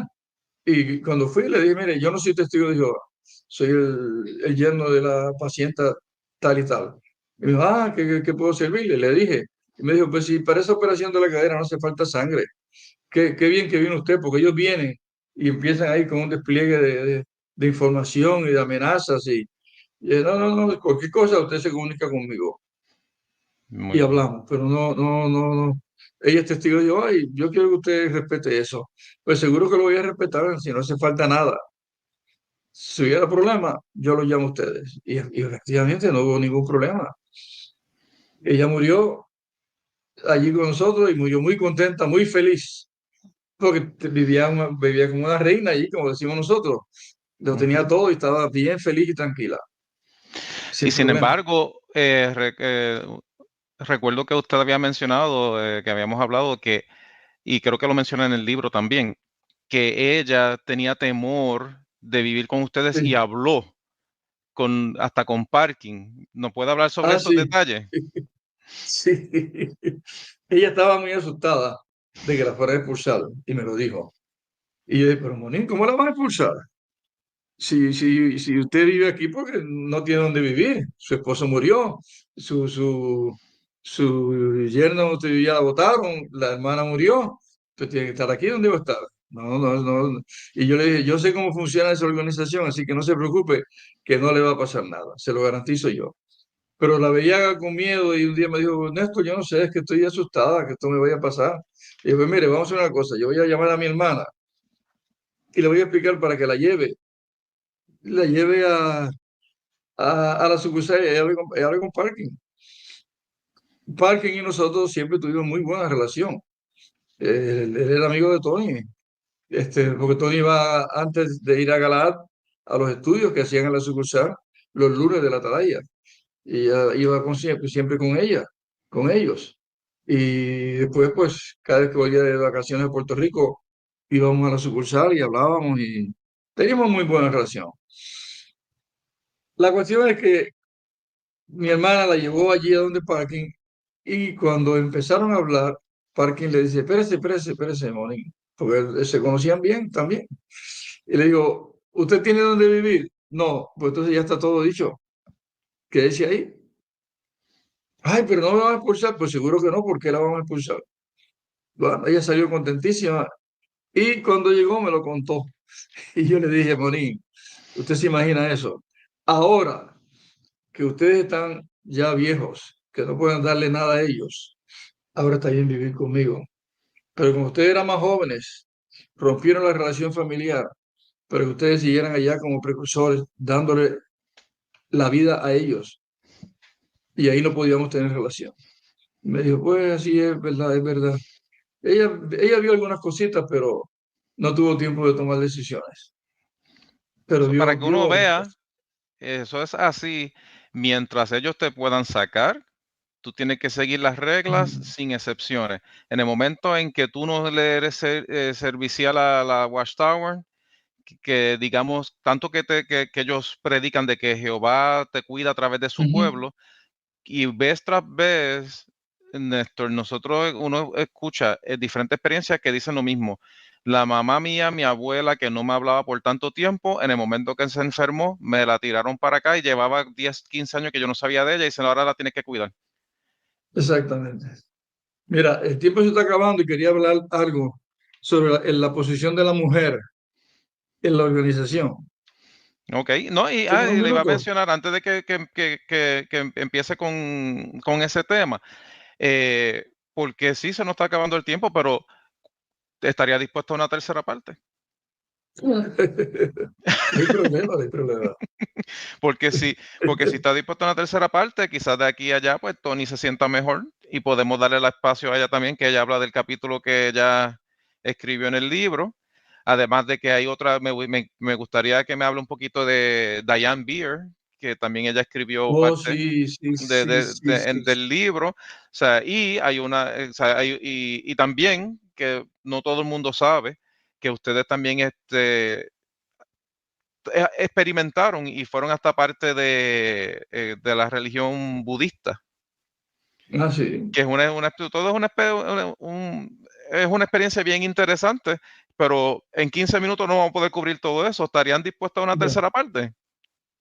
Y cuando fui, le dije, mire, yo no soy testigo de Jehová, soy el yerno de la paciente tal y tal. Y me dijo, ¿qué puedo servirle? Le dije. Y me dijo, pues si para esa operación de la cadera no hace falta sangre, qué bien que vino usted, porque ellos vienen y empiezan ahí con un despliegue de información y de amenazas. No, no, no, cualquier cosa usted se comunica conmigo y Muy bien. hablamos, pero no, no, no, no. Ella es testigo de Jehová y yo quiero que usted respete eso. Pues seguro que lo voy a respetar si no hace falta nada. Si hubiera problema, yo los llamo a ustedes. Y efectivamente no hubo ningún problema. Ella murió allí con nosotros y murió muy contenta, muy feliz, porque vivía como una reina allí, como decimos nosotros. Lo tenía Ujú. todo y estaba bien feliz y tranquila, Y sin sin problema. embargo, recuerdo que usted había mencionado, que habíamos hablado que, y creo que lo menciona en el libro también, que ella tenía temor de vivir con ustedes y Sí. habló hasta con Parkin. ¿No puede hablar sobre Ah, esos sí, detalles? sí. Ella estaba muy asustada de que la fuera a expulsar y me lo dijo. Y yo dije, pero Monín, ¿cómo la van a expulsar? Si usted vive aquí porque no tiene dónde vivir, su esposo murió, su, su, su yerno ya la botaron, la hermana murió, usted tiene que estar aquí donde va a estar. No, no, no. No. Y yo le dije, yo sé cómo funciona esa organización, así que no se preocupe, que no le va a pasar nada, se lo garantizo yo. Pero la veía con miedo y un día me dijo, Néstor, yo no sé, es que estoy asustada, que esto me vaya a pasar. Y yo, pues mire, vamos a hacer una cosa, yo voy a llamar a mi hermana y le voy a explicar para que la lleve a la sucursal y ella hablé con Parking. Parking y nosotros siempre tuvimos muy buena relación. Él era amigo de Tony, porque Tony iba antes de ir a Galaad a los estudios que hacían en la sucursal los lunes de la atalaya. Y iba siempre con ella, con ellos. Y después, pues, cada vez que volvía de vacaciones a Puerto Rico, íbamos a la sucursal y hablábamos y teníamos muy buena relación. La cuestión es que mi hermana la llevó allí a donde Parking y cuando empezaron a hablar, Parking le dice, espérese, espérese, espérese, Moni, porque se conocían bien también. Y le digo, ¿usted tiene dónde vivir? No, pues entonces ya está todo dicho. Quédese ahí. Ay, pero no me van a expulsar. Pues seguro que no, ¿por qué la van a expulsar? Bueno, ella salió contentísima y cuando llegó me lo contó. Y yo le dije, Moni, ¿usted se imagina eso? Ahora que ustedes están ya viejos, que no pueden darle nada a ellos, ahora está bien vivir conmigo. Pero como ustedes eran más jóvenes, rompieron la relación familiar, pero que ustedes siguieran allá como precursores, dándole la vida a ellos. Y ahí no podíamos tener relación. Me dijo, pues así es verdad, es verdad. Ella vio algunas cositas, pero no tuvo tiempo de tomar decisiones. Pero Eso para Dios que uno vio otras vea, cosas. eso es así. Mientras ellos te puedan sacar, tú tienes que seguir las reglas Ujú. sin excepciones. En el momento en que tú no le eres servicial a la Watchtower, que digamos, tanto que ellos predican de que Jehová te cuida a través de su Ujú. pueblo, y vez tras vez, Néstor, nosotros, uno escucha diferentes experiencias que dicen lo mismo. La mamá mía, mi abuela, que no me hablaba por tanto tiempo, en el momento que se enfermó, me la tiraron para acá y llevaba 10, 15 años que yo no sabía de ella y dicen, ahora la tienes que cuidar. Exactamente. Mira, el tiempo se está acabando y quería hablar algo sobre la posición de la mujer en la organización. Ok, no, ¿Tiene un y le iba a minuto? mencionar antes de que empiece con ese tema, porque sí se nos está acabando el tiempo, pero estaría dispuesto a una tercera parte. No hay problema, no hay problema. Porque si está dispuesto a una tercera parte, quizás de aquí a allá, pues Tony se sienta mejor y podemos darle el espacio a ella también, que ella habla del capítulo que ella escribió en el libro. Además de que hay otra, me gustaría que me hable un poquito de Diane Beer, que también ella escribió Oh, parte sí, sí, sí, sí, sí. del libro. O sea, y hay una, o sea, y también que no todo el mundo sabe que ustedes también experimentaron y fueron hasta parte de la religión budista, Ah, sí. que es todo es es una experiencia bien interesante, pero en 15 minutos no vamos a poder cubrir todo eso. ¿Estarían dispuestos a una Ya. tercera parte?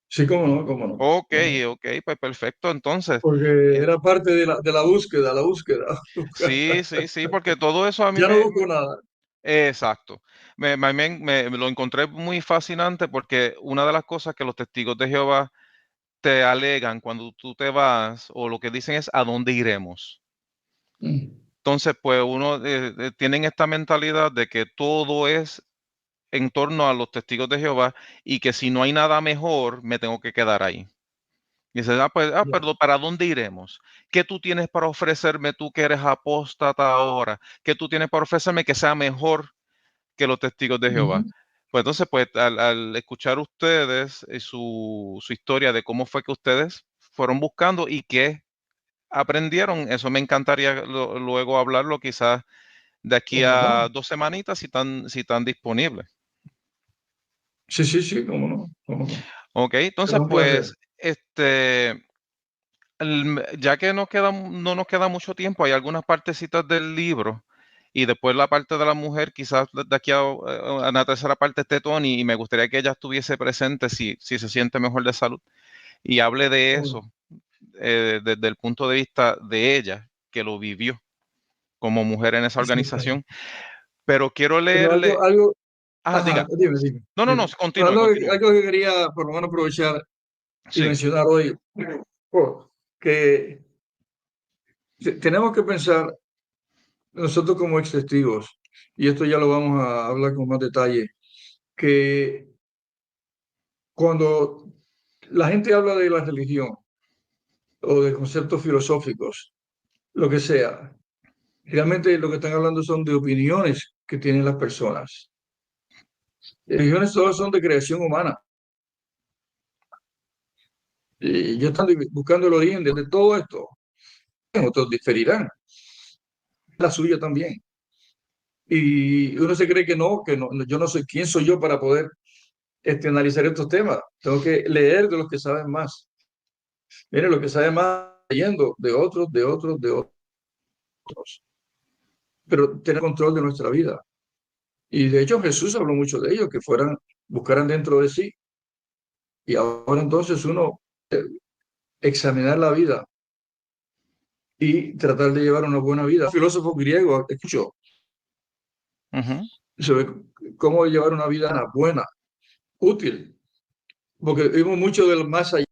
Sí, cómo no, cómo no. Ok, Cómo no. ok, pues perfecto. Entonces, Porque eh, era parte de la búsqueda, la búsqueda. sí, sí, sí, porque todo eso a mí Ya no busco nada. exacto. Me lo encontré muy fascinante porque una de las cosas que los testigos de Jehová te alegan cuando tú te vas, o lo que dicen es a dónde iremos. Mm. Entonces, pues uno tienen esta mentalidad de que todo es en torno a los testigos de Jehová y que si no hay nada mejor, me tengo que quedar ahí. Y dices, pues, Ya. perdón, ¿para dónde iremos? ¿Qué tú tienes para ofrecerme, tú que eres apóstata ahora? ¿Qué tú tienes para ofrecerme que sea mejor que los testigos de Jehová? Ujú. Pues entonces, pues al escuchar ustedes su historia de cómo fue que ustedes fueron buscando y qué aprendieron, eso me encantaría luego hablarlo quizás de aquí ¿Cómo a no? 2 semanitas si están disponibles. Sí, sí, sí, cómo no, cómo no. Ok, Será entonces un placer. pues, ya que no nos queda mucho tiempo, hay algunas partecitas del libro y después la parte de la mujer, quizás de aquí a una tercera parte esté Tony y me gustaría que ella estuviese presente si se siente mejor de salud y hable de Cómo eso no. desde el punto de vista de ella, que lo vivió como mujer en esa organización. Exactamente. Pero quiero Pero leerle. ajá, Diga. dime, dime, No, no, no, dime. continúe, continúe. Algo que quería por lo menos aprovechar y Sí. mencionar hoy, que tenemos que pensar nosotros como ex testigos, y esto ya lo vamos a hablar con más detalle, que cuando la gente habla de la religión o de conceptos filosóficos, lo que sea, realmente lo que están hablando son de opiniones que tienen las personas. Religiones todas son de creación humana. Y yo están buscando el origen de todo esto. Otros diferirán, la suya también. Y uno se cree que no, yo no soy, ¿quién soy yo para poder analizar estos temas? Tengo que leer de los que saben más. Miren, los que saben más, leyendo de otros, de otros, de otros. Pero tener control de nuestra vida. Y de hecho Jesús habló mucho de ello, que fueran, buscaran dentro de sí. Y ahora entonces uno examinar la vida y tratar de llevar una buena vida. Un filósofo griego escuchó Ujú, sobre cómo llevar una vida buena, útil, porque vimos mucho del más allá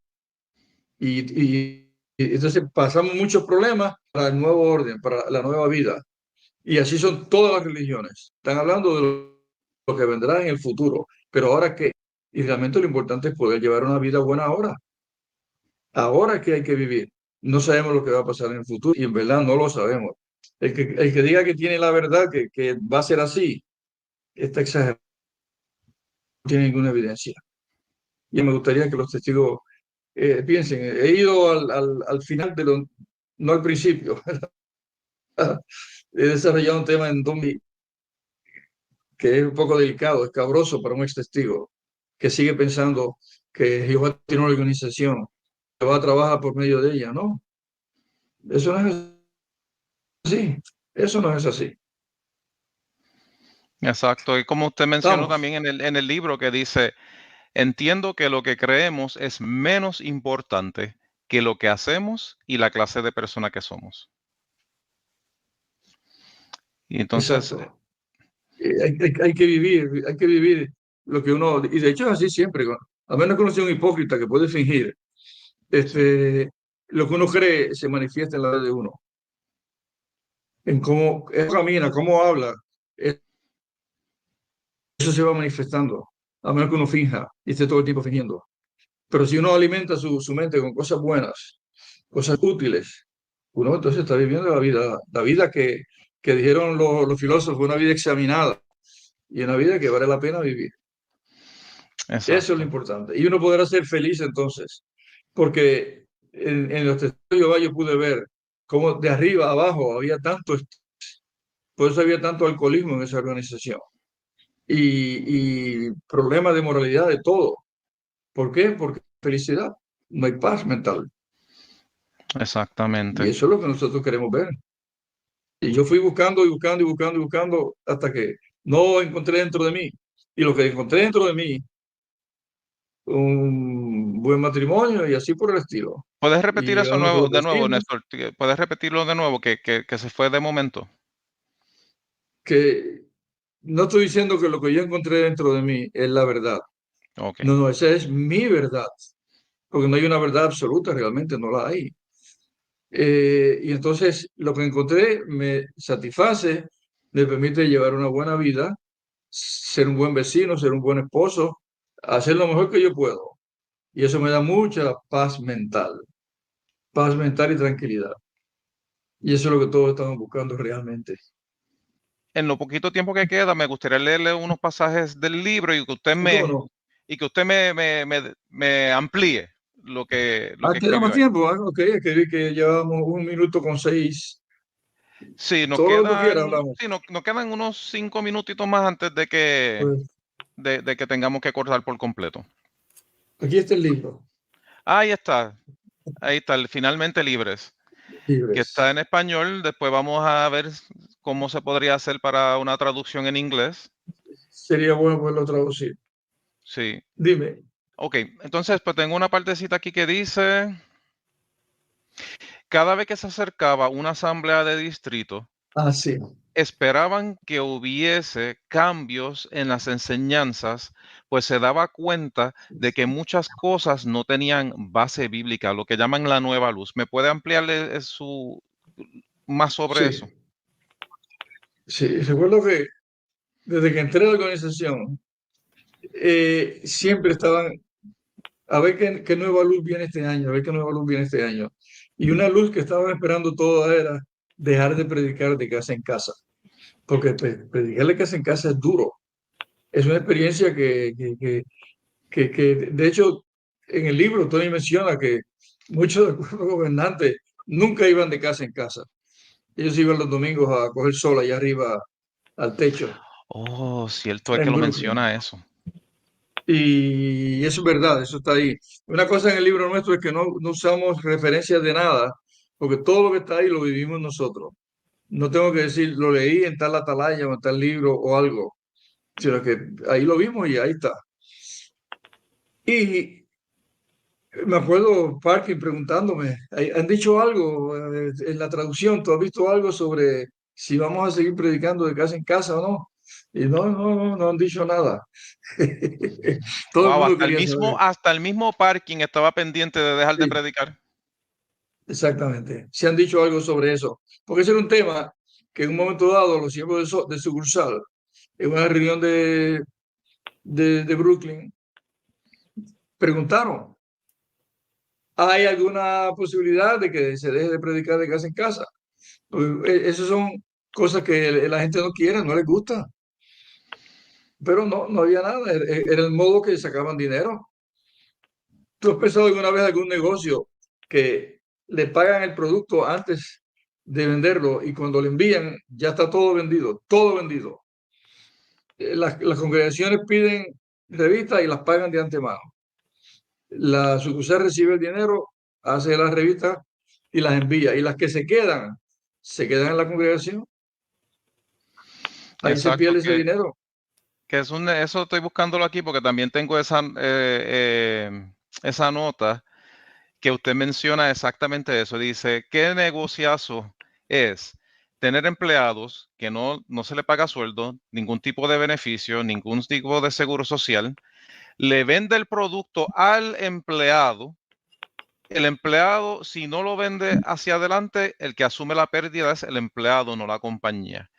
y entonces pasamos muchos problemas para el nuevo orden, para la nueva vida. Y así son todas las religiones. Están hablando de lo que vendrá en el futuro. Pero ahora qué, y realmente lo importante es poder llevar una vida buena ahora. Ahora que hay que vivir. No sabemos lo que va a pasar en el futuro y en verdad no lo sabemos. El que diga que tiene la verdad, que va a ser así, está exagerado, no tiene ninguna evidencia. Y me gustaría que los testigos piensen, he ido al final de lo, no al principio. He desarrollado un tema en 2000 que es un poco delicado, escabroso para un ex testigo, que sigue pensando que Jehová tiene una organización, que va a trabajar por medio de ella, ¿no? Eso no es así, eso no es así. Exacto. Y como usted mencionó Vamos, también en el libro que dice, entiendo que lo que creemos es menos importante que lo que hacemos y la clase de persona que somos. Y entonces, exacto. Hay que vivir lo que uno, y de hecho es así siempre, a menos que uno sea un hipócrita que puede fingir, sí, lo que uno cree se manifiesta en la vida de uno, en cómo camina, cómo habla, eso se va manifestando, a menos que uno finja y esté todo el tiempo fingiendo. Pero si uno alimenta su mente con cosas buenas, cosas útiles, uno entonces está viviendo la vida que dijeron los filósofos, una vida examinada y una vida que vale la pena vivir. Eso es lo exacto. importante. Y uno podrá ser feliz entonces, porque en los testigos de Jehová yo pude ver cómo de arriba a abajo había tanto, por eso había tanto alcoholismo en esa organización y problemas de moralidad de todo. ¿Por qué? Porque felicidad, no hay paz mental. Y Exactamente. eso es lo que nosotros queremos ver. Y yo fui buscando y buscando y buscando y buscando hasta que no encontré dentro de mí. Y lo que encontré dentro de mí, un buen matrimonio y así por el estilo. ¿Puedes repetir Y eso llevando todos de los nuevo, hijos, Néstor? ¿Puedes repetirlo de nuevo, que se fue de momento? que no estoy diciendo que lo que yo encontré dentro de mí es la verdad. Ok. No, no, esa es mi verdad. Porque no hay una verdad absoluta, realmente no la hay. Y entonces lo que encontré me satisface, me permite llevar una buena vida, ser un buen vecino, ser un buen esposo, hacer lo mejor que yo puedo. Y eso me da mucha paz mental y tranquilidad. Y eso es lo que todos estamos buscando realmente. En lo poquito tiempo que queda, me gustaría leerle unos pasajes del libro y que usted ¿Y cómo no? me amplíe lo Ah, que queda más escribió ahí. tiempo. Ah, ok, es que vi que llevábamos 1 minuto con 6. Sí, Todo lo que tú quieras hablamos. nos quedan unos 5 minutitos más antes de que, Pues de que tengamos que cortar por completo. aquí está el libro, Ahí está, finalmente libres, que está en libres. español. Después vamos a ver cómo se podría hacer para una traducción en inglés. Sería bueno poderlo traducir. Sí. Dime. Ok, entonces pues tengo una partecita aquí que dice, cada vez que se acercaba una asamblea de distrito, Ah, sí. esperaban que hubiese cambios en las enseñanzas, pues se daba cuenta de que muchas cosas no tenían base bíblica, lo que llaman la nueva luz. ¿Me puede ampliarle más sobre eso? Sí, sí. Recuerdo que desde que entré a la organización, siempre estaban, a ver qué nueva luz viene este año, a ver qué nueva luz viene este año. Y una luz que estaban esperando toda era dejar de predicar de casa en casa, porque predicar de casa en casa es duro. Es una experiencia que, de hecho, en el libro Tony menciona que muchos del pueblo gobernante nunca iban de casa en casa. Ellos iban los domingos a coger sol allá arriba al techo, Oh, cierto es que en lo Brooklyn. menciona eso. Y eso es verdad, eso está ahí. Una cosa en el libro nuestro es que no usamos referencias de nada, porque todo lo que está ahí lo vivimos nosotros. No tengo que decir, lo leí en tal atalaya o en tal libro o algo, sino que ahí lo vimos y ahí está. Y me acuerdo Parkin preguntándome, ¿han dicho algo en la traducción? ¿Tú has visto algo sobre si vamos a seguir predicando de casa en casa o no? Y no han dicho nada. Todo el Wow, mundo quería saber. hasta el mismo parking estaba pendiente de dejar de Sí, predicar. exactamente. Si han dicho algo sobre eso. Porque ese era un tema que en un momento dado los siervos de sucursal en una reunión de Brooklyn, preguntaron, ¿hay alguna posibilidad de que se deje de predicar de casa en casa? Esas son cosas que la gente no quiere, no les gusta. Pero no había nada, era el modo que sacaban dinero. ¿Tú has pensado alguna vez algún negocio que le pagan el producto antes de venderlo y cuando le envían ya está todo vendido, todo vendido? Las congregaciones piden revistas y las pagan de antemano. La sucursal recibe el dinero, hace las revistas y las envía. Y las que se quedan en la congregación. Ahí se Exacto, pierde ese dinero. que eso estoy buscándolo aquí porque también tengo esa nota que usted menciona exactamente eso. Dice, ¿qué negociazo es tener empleados que no se le paga sueldo, ningún tipo de beneficio, ningún tipo de seguro social? Le vende el producto al empleado. El empleado, si no lo vende hacia adelante, el que asume la pérdida es el empleado, no la compañía.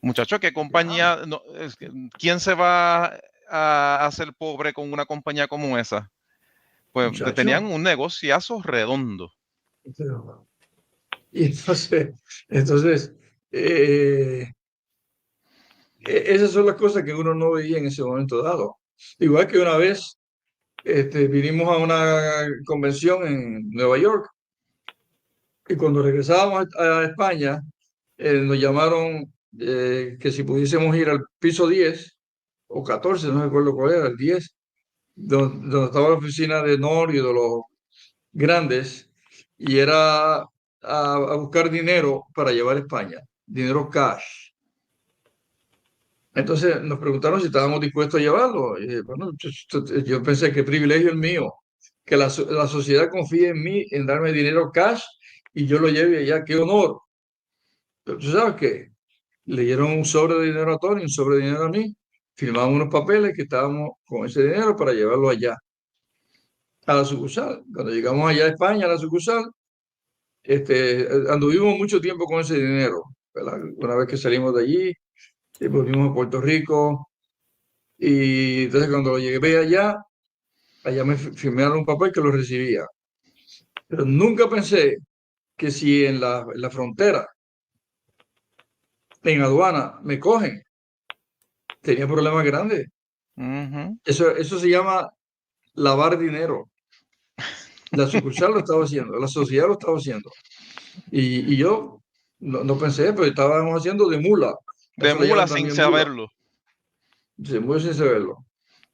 Muchacho, ¿qué compañía? No, ¿quién se va a hacer pobre con una compañía como esa? Pues tenían Muchacho. un negociazo redondo. Y entonces esas son las cosas que uno no veía en ese momento dado. Igual que una vez vinimos a una convención en Nueva York y cuando regresábamos a España nos llamaron que si pudiésemos ir al piso 10 o 14, no recuerdo cuál era, el 10, donde estaba la oficina de Nor y de los grandes, y era a buscar dinero para llevar a España, dinero cash. Entonces nos preguntaron si estábamos dispuestos a llevarlo. Y dije, bueno, yo pensé que privilegio el mío, que la sociedad confíe en mí, en darme dinero cash y yo lo lleve allá. ¡Qué honor! Pero tú sabes que le dieron un sobre de dinero a Tony, un sobre de dinero a mí. Firmamos unos papeles que estábamos con ese dinero para llevarlo allá, a la sucursal. Cuando llegamos allá a España, a la sucursal, anduvimos mucho tiempo con ese dinero, ¿verdad? Una vez que salimos de allí, volvimos a Puerto Rico. Y entonces cuando lo llegué allá me firmaron un papel que lo recibía. Pero nunca pensé que si en la frontera, en aduana, me cogen, tenía problemas grandes. Eso se llama lavar dinero. La sucursal lo estaba haciendo, la sociedad lo estaba haciendo. Y yo no pensé, pero estábamos haciendo de mula. De Eso le mula llaman sin también mula, saberlo. muy sin saberlo.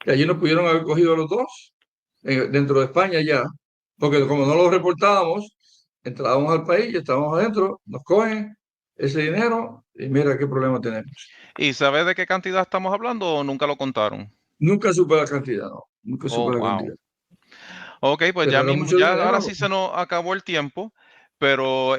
Y allí nos pudieron haber cogido a los dos, dentro de España ya, porque como no lo reportábamos, entrábamos al país y estábamos adentro, nos cogen ese dinero y mira qué problema tenemos. ¿Y sabe de qué cantidad estamos hablando o nunca lo contaron? Nunca supe la cantidad, no, nunca Oh, supe la wow. cantidad. Ok, pues Pero ya era mismo, mucho ya ahora dinero. sí se nos acabó el tiempo, pero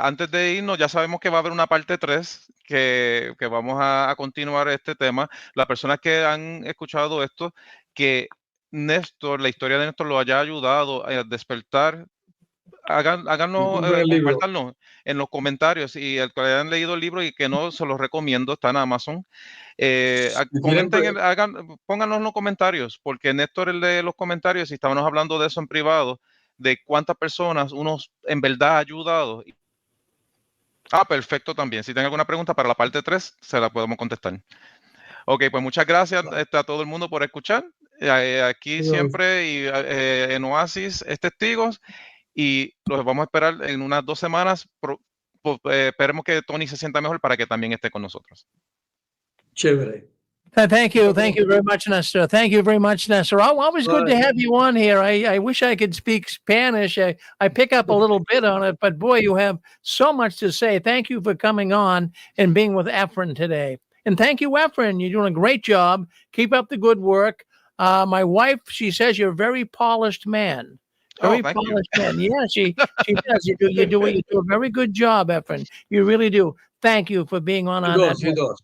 antes de irnos ya sabemos que va a haber una parte 3 que vamos a continuar este tema. Las personas que han escuchado esto, que Néstor, la historia de Néstor lo haya ayudado a despertar, Y háganos, compren el libro. compártanlo en los comentarios y el que hayan leído el libro y que no, se los recomiendo, está en Amazon. Si tienen, Comenten, pónganos en los comentarios, porque Néstor el de los comentarios, y estábamos hablando de eso en privado, de cuántas personas uno en verdad ha ayudado. Perfecto también. Si tienen alguna pregunta para la parte 3, se la podemos contestar. Ok, pues muchas gracias a todo el mundo por escuchar. Aquí siempre y en Oasis es Testigos y los vamos a esperar en unas 2 semanas. Esperemos que Tony se sienta mejor para que también esté con nosotros. chévere. Thank you very much, Nestor. Thank you very much, Nestor. Always good to have you on here. I wish I could speak Spanish. I pick up a little bit on it, but boy, you have so much to say. Thank you for coming on and being with Efren today. And thank you, Efren. You're doing a great job. Keep up the good work. My wife, she says you're a very polished man. Very polished man. Yeah, she does. You do a very good job, Efren. You really do. Thank you for being on that.